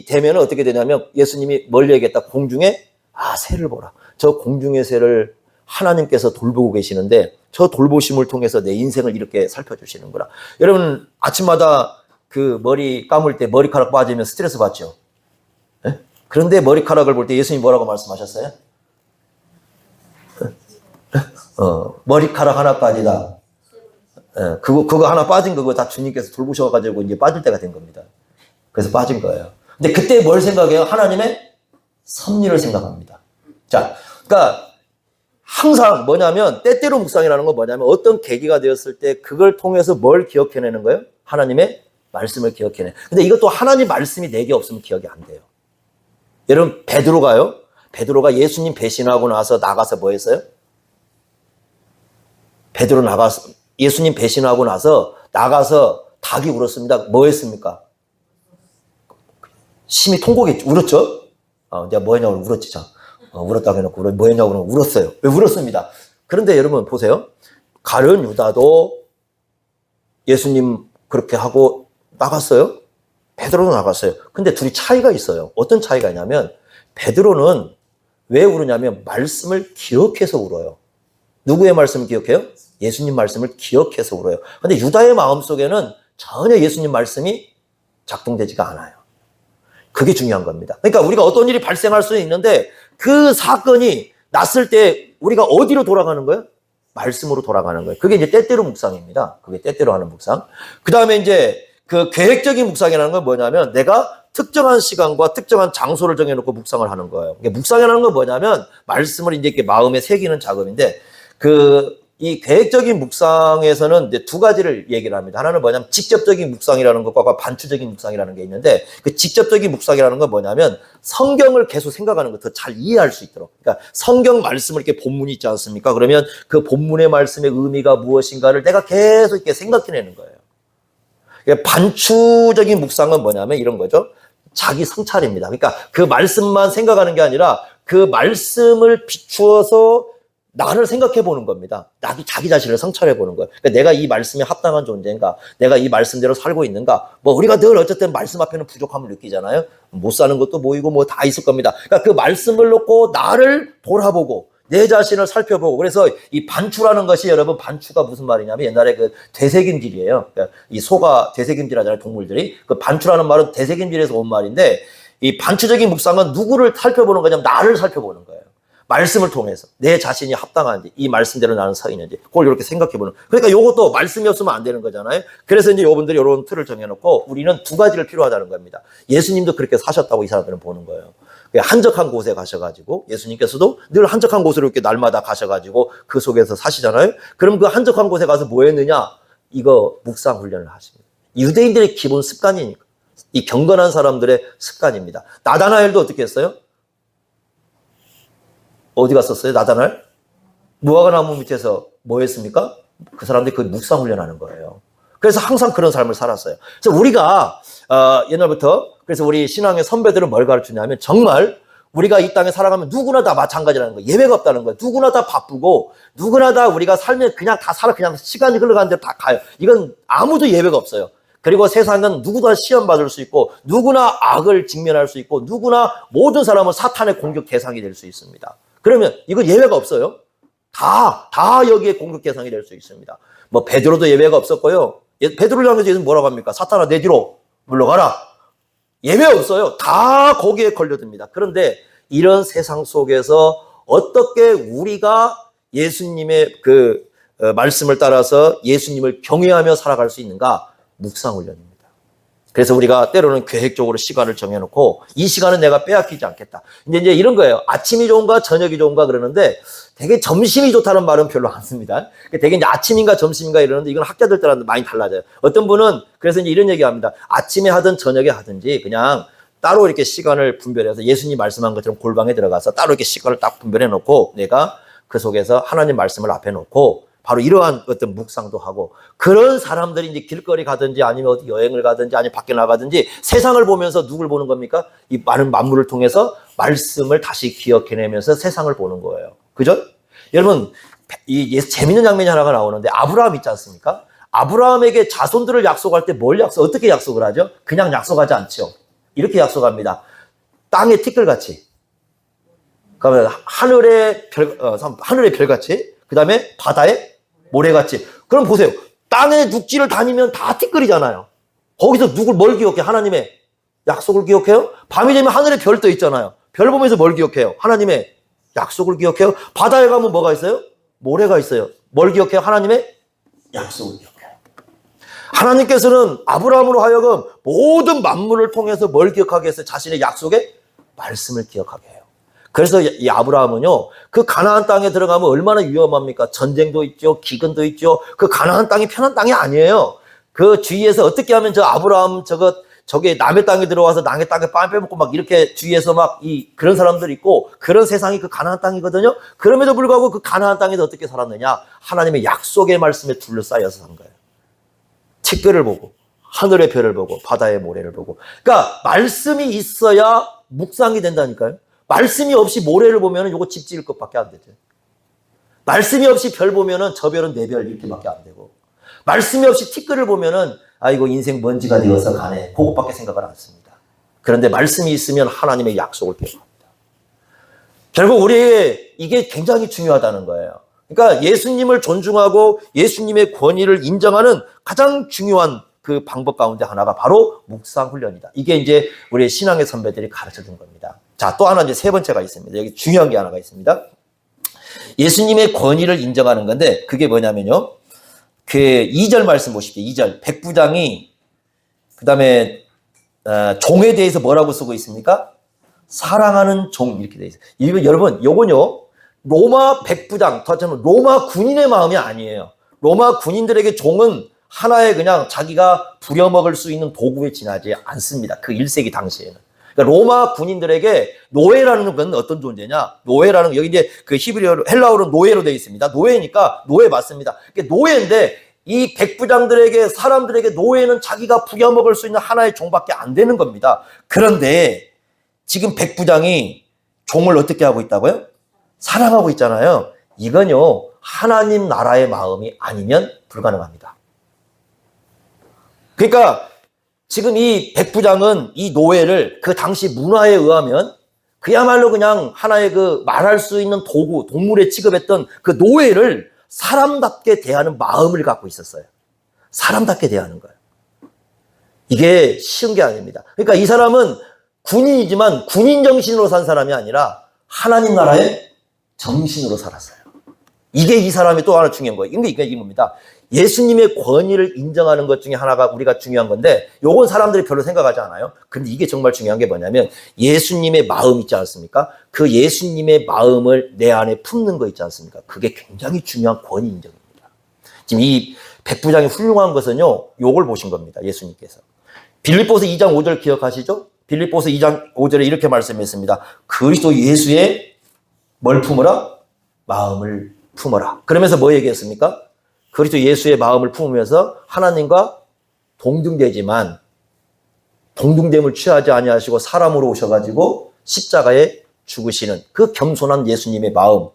A: 되면 어떻게 되냐면 예수님이 멀리 얘기했다. 공중에 새를 보라. 저 공중의 새를 하나님께서 돌보고 계시는데 저 돌보심을 통해서 내 인생을 이렇게 살펴주시는구나. 여러분 아침마다 그 머리 감을 때 머리카락 빠지면 스트레스 받죠. 네? 그런데 머리카락을 볼 때 예수님이 뭐라고 말씀하셨어요? 머리카락 하나 빠지다. 그거 하나 빠진 그거 다 주님께서 돌보셔가지고 이제 빠질 때가 된 겁니다. 그래서 빠진 거예요. 근데 그때 뭘 생각해요? 하나님의 섭리를 생각합니다. 자, 그러니까 항상 뭐냐면 때때로 묵상이라는 건 뭐냐면 어떤 계기가 되었을 때 그걸 통해서 뭘 기억해내는 거예요? 하나님의 말씀을 기억해내. 근데 이것도 하나님 말씀이 내게 없으면 기억이 안 돼요. 여러분 베드로가 예수님 배신하고 나서 나가서 뭐 했어요? 베드로 나가서 예수님 배신하고 나서 나가서 닭이 울었습니다. 뭐 했습니까? 심히 통곡했죠. 울었죠? 내가 뭐 했냐고 울었지. 울었다고 해놓고 뭐 했냐고 그러면 울었어요. 왜 울었습니다. 그런데 여러분 보세요. 가룟 유다도 예수님 그렇게 하고 나갔어요. 베드로도 나갔어요. 근데 둘이 차이가 있어요. 어떤 차이가 있냐면 베드로는 왜 울으냐면 말씀을 기억해서 울어요. 누구의 말씀을 기억해요? 예수님 말씀을 기억해서 울어요. 근데 유다의 마음속에는 전혀 예수님 말씀이 작동되지가 않아요. 그게 중요한 겁니다. 그러니까 우리가 어떤 일이 발생할 수 있는데 그 사건이 났을 때 우리가 어디로 돌아가는 거예요? 말씀으로 돌아가는 거예요. 그게 이제 때때로 묵상입니다. 그게 때때로 하는 묵상. 그 다음에 이제 그 계획적인 묵상이라는 건 뭐냐면 내가 특정한 시간과 특정한 장소를 정해놓고 묵상을 하는 거예요. 묵상이라는 건 뭐냐면 말씀을 이제 이렇게 마음에 새기는 작업인데 이 계획적인 묵상에서는 이제 두 가지를 얘기를 합니다. 하나는 뭐냐면 직접적인 묵상이라는 것과 반추적인 묵상이라는 게 있는데 그 직접적인 묵상이라는 건 뭐냐면 성경을 계속 생각하는 것 더 잘 이해할 수 있도록. 그러니까 성경 말씀을 이렇게 본문이 있지 않습니까? 그러면 그 본문의 말씀의 의미가 무엇인가를 내가 계속 이렇게 생각해내는 거예요. 그러니까 반추적인 묵상은 뭐냐면 이런 거죠. 자기 성찰입니다. 그러니까 그 말씀만 생각하는 게 아니라 그 말씀을 비추어서 나를 생각해 보는 겁니다. 나도 자기 자신을 성찰해 보는 거예요. 그러니까 내가 이 말씀에 합당한 존재인가? 내가 이 말씀대로 살고 있는가? 우리가 늘 어쨌든 말씀 앞에는 부족함을 느끼잖아요. 못 사는 것도 보이고 다 있을 겁니다. 그러니까 그 말씀을 놓고 나를 돌아보고 내 자신을 살펴보고 그래서 이 반추라는 것이 여러분 반추가 무슨 말이냐면 옛날에 그 되새김질이에요. 그러니까 이 소가 되새김질 하잖아요. 동물들이. 그 반추라는 말은 되새김질에서 온 말인데 이 반추적인 묵상은 누구를 살펴보는 거냐면 나를 살펴보는 거예요. 말씀을 통해서 내 자신이 합당한지 이 말씀대로 나는 서 있는지 그걸 이렇게 생각해보는. 그러니까 이것도 말씀이 없으면 안 되는 거잖아요. 그래서 이제 여러분들이 이런 틀을 정해놓고 우리는 두 가지를 필요하다는 겁니다. 예수님도 그렇게 사셨다고 이 사람들은 보는 거예요. 한적한 곳에 가셔가지고 예수님께서도 늘 한적한 곳으로 이렇게 날마다 가셔가지고 그 속에서 사시잖아요. 그럼 그 한적한 곳에 가서 뭐 했느냐? 이거 묵상 훈련을 하십니다. 유대인들의 기본 습관이니까. 이 경건한 사람들의 습관입니다. 나다나엘도 어떻게 했어요? 어디 갔었어요? 나다나엘? 무화과나무 밑에서 뭐 했습니까? 그 사람들이 그 묵상 훈련하는 거예요. 그래서 항상 그런 삶을 살았어요. 그래서 우리가 옛날부터 그래서 우리 신앙의 선배들은 뭘 가르치냐면 정말 우리가 이 땅에 살아가면 누구나 다 마찬가지라는 거예요. 예외가 없다는 거예요. 누구나 다 바쁘고 누구나 다 우리가 살면 그냥 다 살아 그냥 시간이 흘러가는 대로 다 가요. 이건 아무도 예외가 없어요. 그리고 세상은 누구나 시험받을 수 있고 누구나 악을 직면할 수 있고 누구나 모든 사람은 사탄의 공격 대상이 될 수 있습니다. 그러면 이건 예외가 없어요. 다 여기에 공격 대상이 될 수 있습니다. 뭐 베드로도 예외가 없었고요. 베드로를 향해서 예수는 뭐라고 합니까? 사탄아 내 뒤로 물러가라. 예외 없어요. 다 거기에 걸려듭니다. 그런데 이런 세상 속에서 어떻게 우리가 예수님의 그 말씀을 따라서 예수님을 경외하며 살아갈 수 있는가? 묵상훈련입니다. 그래서 우리가 때로는 계획적으로 시간을 정해놓고 이 시간은 내가 빼앗기지 않겠다. 이제 이런 거예요. 아침이 좋은가 저녁이 좋은가 그러는데 되게 점심이 좋다는 말은 별로 안 씁니다. 되게 이제 아침인가 점심인가 이러는데 이건 학자들 따라 많이 달라져요. 어떤 분은 그래서 이제 이런 얘기 합니다. 아침에 하든 저녁에 하든지 그냥 따로 이렇게 시간을 분별해서 예수님 말씀한 것처럼 골방에 들어가서 따로 이렇게 시간을 딱 분별해 놓고 내가 그 속에서 하나님 말씀을 앞에 놓고 바로 이러한 어떤 묵상도 하고 그런 사람들이 이제 길거리 가든지 아니면 어디 여행을 가든지 아니면 밖에 나가든지 세상을 보면서 누굴 보는 겁니까? 이 많은 만물을 통해서 말씀을 다시 기억해내면서 세상을 보는 거예요. 그죠? 여러분, 재밌는 장면이 하나가 나오는데 아브라함 있지 않습니까? 아브라함에게 자손들을 약속할 때 어떻게 약속을 하죠? 그냥 약속하지 않죠. 이렇게 약속합니다. 땅의 티끌같이. 그러면 하늘의 별같이. 그 다음에 바다의 모래같이. 그럼 보세요. 땅의 눅지를 다니면 다 티끌이잖아요. 거기서 뭘 기억해? 하나님의 약속을 기억해요? 밤이 되면 하늘에 별 떠 있잖아요. 별 보면서 뭘 기억해요? 하나님의 약속을 기억해요? 바다에 가면 뭐가 있어요? 모래가 있어요. 뭘 기억해요? 하나님의 약속을 기억해요. 하나님께서는 아브라함으로 하여금 모든 만물을 통해서 뭘 기억하게 했어요? 자신의 약속의 말씀을 기억하게 해요. 그래서 이 아브라함은요, 그 가나안 땅에 들어가면 얼마나 위험합니까? 전쟁도 있죠, 기근도 있죠. 그 가나안 땅이 편한 땅이 아니에요. 그 주위에서 어떻게 하면 저 아브라함 저게 남의 땅에 들어와서 남의 땅에 빵 빼먹고 막 이렇게 주위에서 막 그런 사람들이 있고 그런 세상이 그 가나안 땅이거든요. 그럼에도 불구하고 그 가나안 땅에서 어떻게 살았느냐? 하나님의 약속의 말씀에 둘러싸여서 산 거예요. 티끌을 보고 하늘의 별을 보고 바다의 모래를 보고. 그러니까 말씀이 있어야 묵상이 된다니까요. 말씀이 없이 모래를 보면은 요거 집 지을 것밖에 안 되죠. 말씀이 없이 별 보면은 저 별은 내 별 이렇게밖에 안 되고. 말씀이 없이 티끌을 보면은 아이고 인생 먼지가 되어서 가네. 그것밖에 생각을 안 씁니다. 그런데 말씀이 있으면 하나님의 약속을 기억합니다. 결국 우리에게 이게 굉장히 중요하다는 거예요. 그러니까 예수님을 존중하고 예수님의 권위를 인정하는 가장 중요한 그 방법 가운데 하나가 바로 묵상 훈련이다. 이게 이제 우리 신앙의 선배들이 가르쳐 준 겁니다. 자, 또 하나 이제 세 번째가 있습니다. 여기 중요한 게 하나가 있습니다. 예수님의 권위를 인정하는 건데 그게 뭐냐면요. 그 2절 말씀 보십시오. 2절. 백부장이 그다음에 종에 대해서 뭐라고 쓰고 있습니까? 사랑하는 종 이렇게 돼 있어요. 이거 여러분, 요건요. 로마 백부장, 저는 로마 군인의 마음이 아니에요. 로마 군인들에게 종은 하나의 그냥 자기가 부려먹을 수 있는 도구에 지나지 않습니다. 그 1세기 당시에는. 그러니까 로마 군인들에게 노예라는 건 어떤 존재냐? 노예라는 여기 이제 그 히브리어로 헬라어로 노예로 되어 있습니다. 노예니까 노예 맞습니다. 그러니까 노예인데 이 백부장들에게 사람들에게 노예는 자기가 부려먹을 수 있는 하나의 종밖에 안 되는 겁니다. 그런데 지금 백부장이 종을 어떻게 하고 있다고요? 사랑하고 있잖아요. 이건요 하나님 나라의 마음이 아니면 불가능합니다. 그러니까 지금 이 백부장은 이 노예를 그 당시 문화에 의하면 그야말로 그냥 하나의 그 말할 수 있는 도구, 동물에 취급했던 그 노예를 사람답게 대하는 마음을 갖고 있었어요. 사람답게 대하는 거예요. 이게 쉬운 게 아닙니다. 그러니까 이 사람은 군인이지만 군인 정신으로 산 사람이 아니라 하나님 나라의 정신으로 살았어요. 이게 이 사람이 또 하나 중요한 거예요. 이게 뭡니다. 예수님의 권위를 인정하는 것 중에 하나가 우리가 중요한 건데 요건 사람들이 별로 생각하지 않아요. 근데 이게 정말 중요한 게 뭐냐면 예수님의 마음 있지 않습니까? 그 예수님의 마음을 내 안에 품는 거 있지 않습니까? 그게 굉장히 중요한 권위 인정입니다. 지금 이 백부장이 훌륭한 것은요. 요걸 보신 겁니다. 예수님께서. 빌립보서 2장 5절 기억하시죠? 빌립보서 2장 5절에 이렇게 말씀했습니다. 그리스도 예수의 뭘 품으라? 마음을 품어라. 그러면서 뭐 얘기했습니까? 그리스도 예수의 마음을 품으면서 하나님과 동등되지만 동등됨을 취하지 아니하시고 사람으로 오셔가지고 십자가에 죽으시는 그 겸손한 예수님의 마음,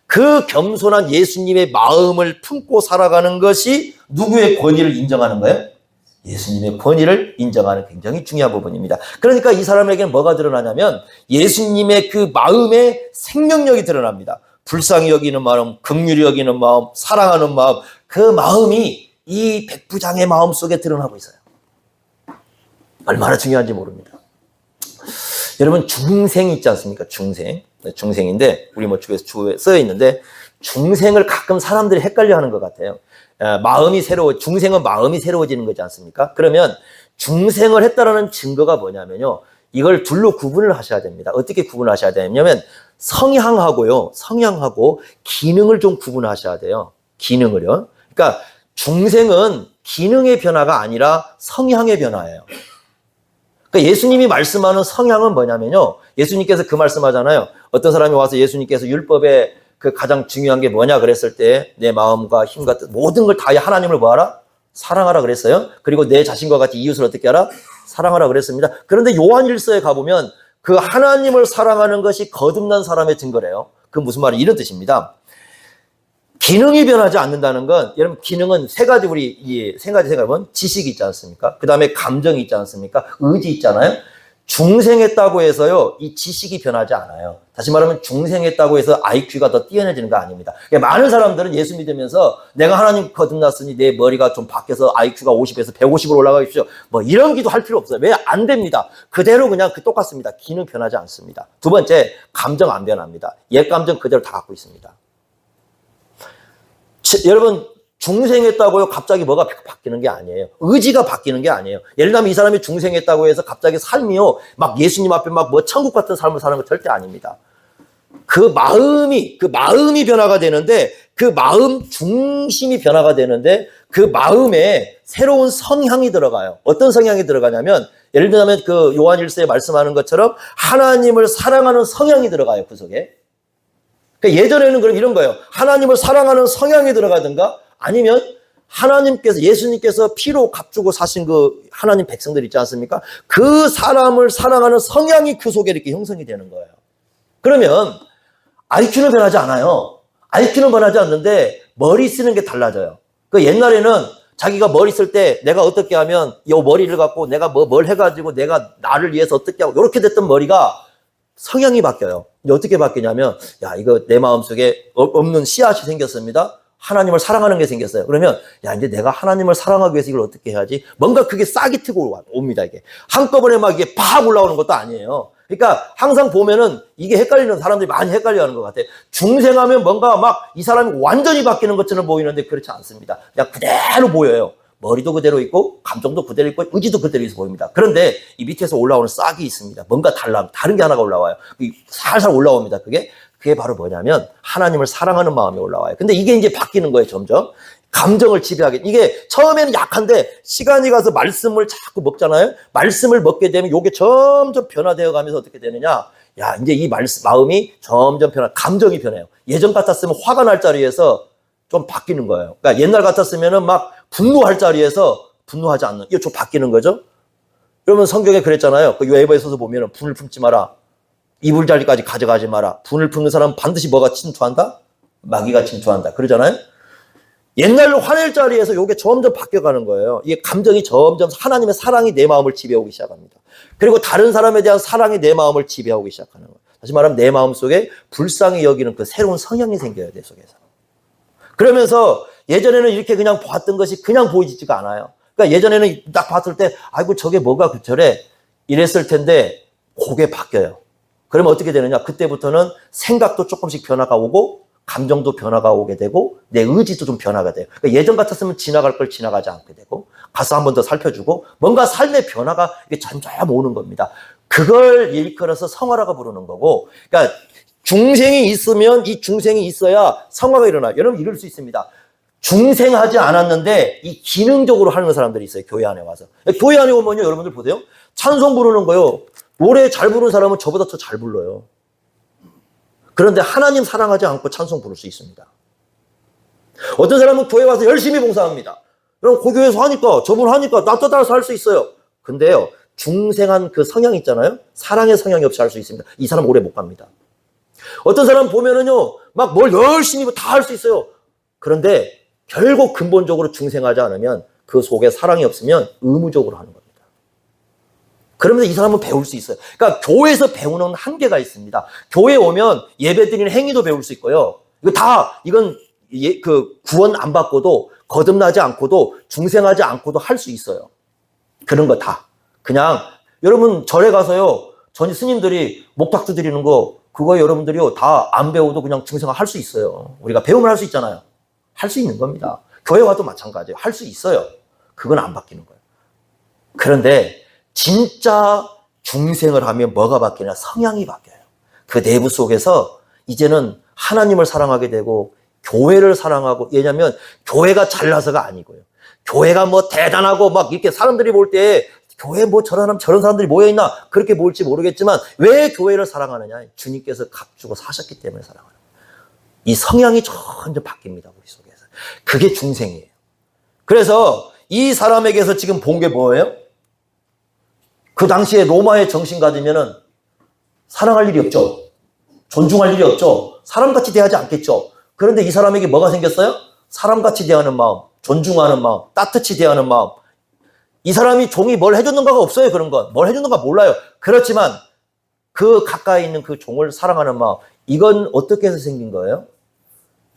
A: 그 겸손한 예수님의 마음을 품고 살아가는 것이 누구의 권위를 인정하는 거예요? 예수님의 권위를 인정하는 굉장히 중요한 부분입니다. 그러니까 이 사람에게는 뭐가 드러나냐면 예수님의 그 마음의 생명력이 드러납니다. 불쌍히 여기는 마음, 긍휼히 여기는 마음, 사랑하는 마음, 그 마음이 이 백부장의 마음 속에 드러나고 있어요. 얼마나 중요한지 모릅니다. 여러분 중생 있지 않습니까? 중생인데 우리 뭐 주에 써 있는데 중생을 가끔 사람들이 헷갈려 하는 것 같아요. 중생은 마음이 새로워지는 거지 않습니까? 그러면 중생을 했다라는 증거가 뭐냐면요. 이걸 둘로 구분을 하셔야 됩니다. 어떻게 구분하셔야 되냐면 성향하고 기능을 좀 구분하셔야 돼요. 기능을요. 그러니까 중생은 기능의 변화가 아니라 성향의 변화예요. 그러니까 예수님이 말씀하는 성향은 뭐냐면요. 예수님께서 그 말씀하잖아요. 어떤 사람이 와서 예수님께서 율법의 그 가장 중요한 게 뭐냐 그랬을 때 내 마음과 힘과 뜻 모든 걸 다해 하나님을 뭐하라? 사랑하라 그랬어요. 그리고 내 자신과 같이 이웃을 어떻게 하라? 사랑하라 그랬습니다. 그런데 요한일서에 가보면 그 하나님을 사랑하는 것이 거듭난 사람의 증거래요. 그 무슨 말이 이런 뜻입니다. 기능이 변하지 않는다는 건 여러분 기능은 세 가지 생각해보면 지식이 있지 않습니까? 그 다음에 감정이 있지 않습니까? 의지 있잖아요. 중생했다고 해서요 이 지식이 변하지 않아요. 다시 말하면 중생했다고 해서 IQ가 더 뛰어나지는 거 아닙니다. 그러니까 많은 사람들은 예수 믿으면서 내가 하나님 거듭났으니 내 머리가 좀 바뀌어서 IQ가 50에서 150으로 올라가십시오. 뭐 이런 기도 할 필요 없어요. 왜? 안 됩니다. 그대로 그냥 똑같습니다. 기능 변하지 않습니다. 두 번째, 감정 안 변합니다. 옛 감정 그대로 다 갖고 있습니다. 여러분 중생했다고요 갑자기 뭐가 바뀌는 게 아니에요. 의지가 바뀌는 게 아니에요. 예를 들면 이 사람이 중생했다고 해서 갑자기 삶이요 막 예수님 앞에 막 뭐 천국 같은 삶을 사는 거 절대 아닙니다. 그 마음이 변화가 되는데 그 마음 중심이 변화가 되는데 그 마음에 새로운 성향이 들어가요. 어떤 성향이 들어가냐면 예를 들면 그 요한일서에 말씀하는 것처럼 하나님을 사랑하는 성향이 들어가요. 그 속에. 그러니까 예전에는 그럼 이런 거예요. 하나님을 사랑하는 성향이 들어가든가 아니면 예수님께서 피로 값주고 사신 그 하나님 백성들 있지 않습니까? 그 사람을 사랑하는 성향이 그 속에 이렇게 형성이 되는 거예요. 그러면 IQ는 변하지 않아요. IQ는 변하지 않는데 머리 쓰는 게 달라져요. 그 옛날에는 자기가 머리 쓸 때 내가 어떻게 하면 이 머리를 갖고 내가 뭘 해가지고 내가 나를 위해서 어떻게 하고 이렇게 됐던 머리가 성향이 바뀌어요. 이제 어떻게 바뀌냐면 야 이거 내 마음속에 없는 씨앗이 생겼습니다. 하나님을 사랑하는 게 생겼어요. 그러면 야 이제 내가 하나님을 사랑하기 위해서 이걸 어떻게 해야지? 뭔가 그게 싹이 트고 옵니다. 이게 한꺼번에 막 이게 팍 올라오는 것도 아니에요. 그러니까 항상 보면은 이게 헷갈리는 사람들이 많이 헷갈려하는 것 같아요. 중생하면 뭔가 막 이 사람이 완전히 바뀌는 것처럼 보이는데 그렇지 않습니다. 그냥 그대로 보여요. 머리도 그대로 있고 감정도 그대로 있고 의지도 그대로 있어 보입니다. 그런데 이 밑에서 올라오는 싹이 있습니다. 뭔가 다른 게 하나가 올라와요. 살살 올라옵니다. 그게 바로 뭐냐면 하나님을 사랑하는 마음이 올라와요. 근데 이게 이제 바뀌는 거예요. 점점. 감정을 지배하게. 이게 처음에는 약한데 시간이 가서 말씀을 자꾸 먹잖아요. 말씀을 먹게 되면 이게 점점 변화되어 가면서 어떻게 되느냐. 야 이제 이 마음이 점점 감정이 변해요. 예전 같았으면 화가 날 자리에서 좀 바뀌는 거예요. 그러니까 옛날 같았으면은 막 분노할 자리에서 분노하지 않는. 이게 좀 바뀌는 거죠. 여러분 성경에 그랬잖아요. 그 요에서도 보면은 분을 품지 마라. 이불 자리까지 가져가지 마라. 분을 품는 사람은 반드시 뭐가 침투한다? 마귀가 침투한다. 그러잖아요. 옛날로 화낼 자리에서 이게 점점 바뀌어가는 거예요. 이게 감정이 점점 하나님의 사랑이 내 마음을 지배하기 시작합니다. 그리고 다른 사람에 대한 사랑이 내 마음을 지배하기 시작하는 거예요. 다시 말하면 내 마음 속에 불쌍히 여기는 그 새로운 성향이 생겨요. 내 속에서. 그러면서 예전에는 이렇게 그냥 봤던 것이 그냥 보이지가 않아요. 그러니까 예전에는 딱 봤을 때 아이고 저게 뭐가 저래 이랬을 텐데 그게 바뀌어요. 그러면 어떻게 되느냐? 그때부터는 생각도 조금씩 변화가 오고 감정도 변화가 오게 되고 내 의지도 좀 변화가 돼요. 그러니까 예전 같았으면 지나갈 걸 지나가지 않게 되고 가서 한 번 더 살펴주고 뭔가 삶의 변화가 이게 점점 오는 겁니다. 그걸 일컬어서 성화라고 부르는 거고, 그러니까 중생이 있으면 이 중생이 있어야 성화가 일어나요. 여러분 이럴 수 있습니다. 중생하지 않았는데 이 기능적으로 하는 사람들이 있어요. 교회 안에 와서. 교회 안에 오면요, 여러분들 보세요. 찬송 부르는 거요. 노래 잘 부르는 사람은 저보다 더 잘 불러요. 그런데 하나님 사랑하지 않고 찬송 부를 수 있습니다. 어떤 사람은 교회 와서 열심히 봉사합니다. 그럼 그 교회에서 하니까, 저분 하니까 나도 따라서 할 수 있어요. 근데요, 중생한 그 성향 있잖아요. 사랑의 성향이 없이 할 수 있습니다. 이 사람 오래 못 갑니다. 어떤 사람 보면은요, 막 뭘 열심히 다 할 수 있어요. 그런데 결국 근본적으로 중생하지 않으면 그 속에 사랑이 없으면 의무적으로 하는 겁니다. 그러면서 이 사람은 배울 수 있어요. 그러니까 교회에서 배우는 한계가 있습니다. 교회에 오면 예배 드리는 행위도 배울 수 있고요. 이건 그 구원 안 받고도 거듭나지 않고도 중생하지 않고도 할 수 있어요. 그런 거 다. 그냥 여러분 절에 가서요. 전 스님들이 목탁도 드리는 거 그거 여러분들이요 다 안 배워도 그냥 중생화 할 수 있어요. 우리가 배우면 할 수 있잖아요. 할 수 있는 겁니다. 교회 와도 마찬가지예요. 할 수 있어요. 그건 안 바뀌는 거예요. 그런데 진짜 중생을 하면 뭐가 바뀌냐? 성향이 바뀌어요. 그 내부 속에서 이제는 하나님을 사랑하게 되고 교회를 사랑하고, 왜냐하면 교회가 잘나서가 아니고요. 교회가 뭐 대단하고 막 이렇게 사람들이 볼 때 교회 뭐 저런 사람들이 모여있나 그렇게 볼지 모르겠지만 왜 교회를 사랑하느냐? 주님께서 값주고 사셨기 때문에 사랑하는 거예요. 이 성향이 점점 바뀝니다. 우리 속에서. 그게 중생이에요. 그래서 이 사람에게서 지금 본 게 뭐예요? 그 당시에 로마의 정신 가지면은 사랑할 일이 없죠. 존중할 일이 없죠. 사람같이 대하지 않겠죠. 그런데 이 사람에게 뭐가 생겼어요? 사람같이 대하는 마음, 존중하는 마음, 따뜻히 대하는 마음. 이 사람이 종이 뭘 해줬는가가 없어요. 그런 건. 뭘 해줬는가 몰라요. 그렇지만 그 가까이 있는 그 종을 사랑하는 마음, 이건 어떻게 해서 생긴 거예요?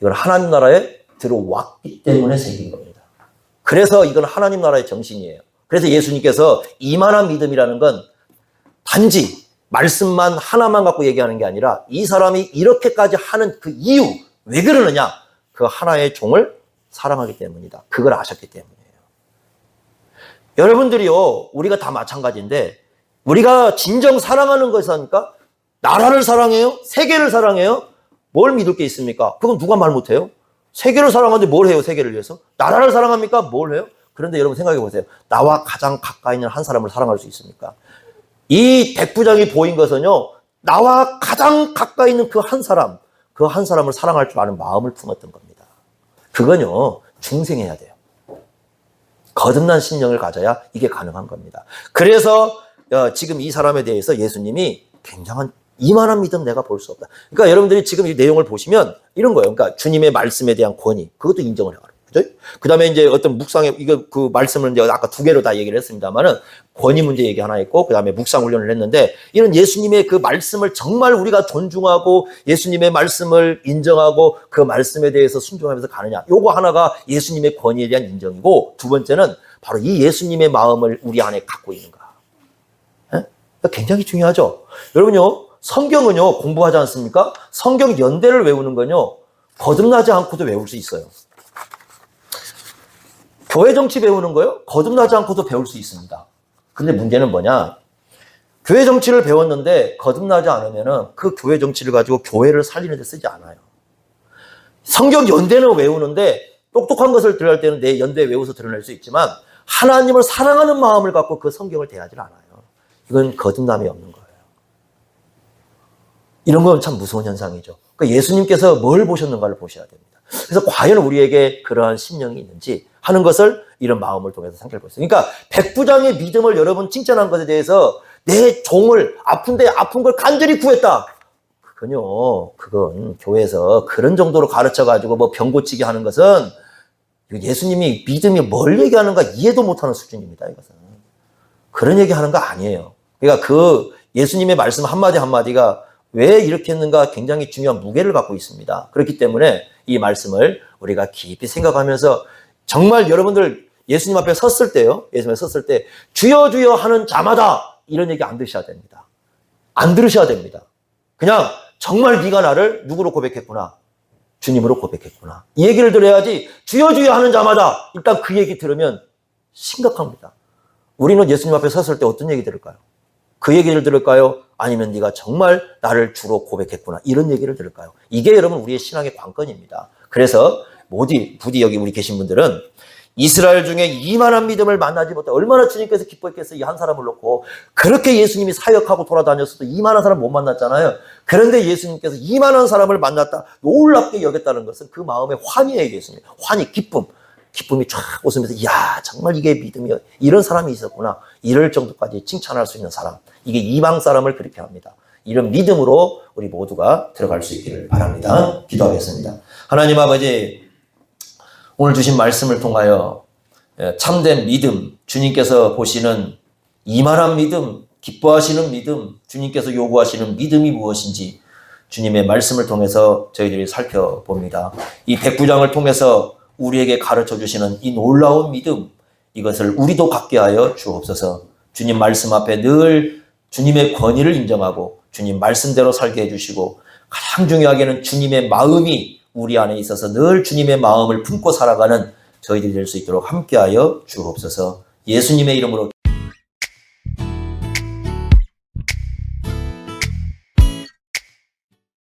A: 이건 하나님 나라에 들어왔기 때문에 생긴 겁니다. 그래서 이건 하나님 나라의 정신이에요. 그래서 예수님께서 이만한 믿음이라는 건 단지 말씀만 하나만 갖고 얘기하는 게 아니라 이 사람이 이렇게까지 하는 그 이유, 왜 그러느냐? 그 하나의 종을 사랑하기 때문이다. 그걸 아셨기 때문이에요. 여러분들이요, 우리가 다 마찬가지인데 우리가 진정 사랑하는 것이니까 나라를 사랑해요? 세계를 사랑해요? 뭘 믿을 게 있습니까? 그건 누가 말 못해요? 세계를 사랑하는데 뭘 해요? 세계를 위해서? 나라를 사랑합니까? 뭘 해요? 그런데 여러분 생각해 보세요. 나와 가장 가까이 있는 한 사람을 사랑할 수 있습니까? 이 백부장이 보인 것은요, 나와 가장 가까이 있는 그 한 사람을 사랑할 줄 아는 마음을 품었던 겁니다. 그건요, 중생해야 돼요. 거듭난 심령을 가져야 이게 가능한 겁니다. 그래서 지금 이 사람에 대해서 예수님이 굉장한 이만한 믿음 내가 볼 수 없다. 그러니까 여러분들이 지금 이 내용을 보시면 이런 거예요. 그러니까 주님의 말씀에 대한 권위, 그것도 인정을 해요. 그죠? 그 다음에 이제 어떤 묵상에, 그 말씀을 이제 아까 두 개로 다 얘기를 했습니다만은 권위 문제 얘기 하나 있고, 그 다음에 묵상 훈련을 했는데, 이런 예수님의 그 말씀을 정말 우리가 존중하고 예수님의 말씀을 인정하고 그 말씀에 대해서 순종하면서 가느냐. 요거 하나가 예수님의 권위에 대한 인정이고, 두 번째는 바로 이 예수님의 마음을 우리 안에 갖고 있는가. 굉장히 중요하죠. 여러분요, 성경은요, 공부하지 않습니까? 성경 연대를 외우는 건요, 거듭나지 않고도 외울 수 있어요. 교회 정치 배우는 거요? 거듭나지 않고도 배울 수 있습니다. 근데 문제는 뭐냐? 교회 정치를 배웠는데 거듭나지 않으면은 그 교회 정치를 가지고 교회를 살리는 데 쓰지 않아요. 성경 연대는 외우는데 똑똑한 것을 드러낼 때는 내 연대 외워서 드러낼 수 있지만 하나님을 사랑하는 마음을 갖고 그 성경을 대하지 않아요. 이건 거듭남이 없는 거예요. 이런 건 참 무서운 현상이죠. 그러니까 예수님께서 뭘 보셨는가를 보셔야 됩니다. 그래서 과연 우리에게 그러한 심령이 있는지 하는 것을 이런 마음을 통해서 생각해 보세요. 그러니까 백부장의 믿음을 여러분 칭찬한 것에 대해서 내 종을 아픈데 아픈 걸 간절히 구했다. 그건 교회에서 그런 정도로 가르쳐가지고 뭐 병 고치게 하는 것은 예수님이 믿음이 뭘 얘기하는가 이해도 못하는 수준입니다. 이것은 그런 얘기하는 거 아니에요. 그러니까 그 예수님의 말씀 한마디 한마디가 왜 이렇게 했는가 굉장히 중요한 무게를 갖고 있습니다. 그렇기 때문에 이 말씀을 우리가 깊이 생각하면서 정말 여러분들 예수님 앞에 섰을 때요. 예수님 앞에 섰을 때 주여 주여 하는 자마다 이런 얘기 안 들으셔야 됩니다. 안 들으셔야 됩니다. 그냥 정말 네가 나를 누구로 고백했구나. 주님으로 고백했구나. 이 얘기를 들어야지 주여 주여 하는 자마다 일단 그 얘기 들으면 심각합니다. 우리는 예수님 앞에 섰을 때 어떤 얘기 들을까요? 그 얘기를 들을까요? 아니면 네가 정말 나를 주로 고백했구나 이런 얘기를 들을까요? 이게 여러분 우리의 신앙의 관건입니다. 그래서 부디 여기 우리 계신 분들은 이스라엘 중에 이만한 믿음을 만나지 못해 얼마나 주님께서 기뻐했겠어요. 이 한 사람을 놓고 그렇게 예수님이 사역하고 돌아다녔어도 이만한 사람 못 만났잖아요. 그런데 예수님께서 이만한 사람을 만났다 놀랍게 여겼다는 것은 그 마음의 환희예요. 예수님 환희 기쁨이 쫙 웃으면서 이야 정말 이게 믿음이야 이런 사람이 있었구나 이럴 정도까지 칭찬할 수 있는 사람 이게 이방 사람을 그렇게 합니다. 이런 믿음으로 우리 모두가 들어갈 수 있기를 바랍니다. 기도하겠습니다. 하나님 아버지 오늘 주신 말씀을 통하여 참된 믿음 주님께서 보시는 이만한 믿음 기뻐하시는 믿음 주님께서 요구하시는 믿음이 무엇인지 주님의 말씀을 통해서 저희들이 살펴봅니다. 이 백부장을 통해서 우리에게 가르쳐 주시는 이 놀라운 믿음 이것을 우리도 갖게 하여 주옵소서. 주님 말씀 앞에 늘 주님의 권위를 인정하고 주님 말씀대로 살게 해주시고 가장 중요하게는 주님의 마음이 우리 안에 있어서 늘 주님의 마음을 품고 살아가는 저희들이 될 수 있도록 함께하여 주옵소서. 예수님의 이름으로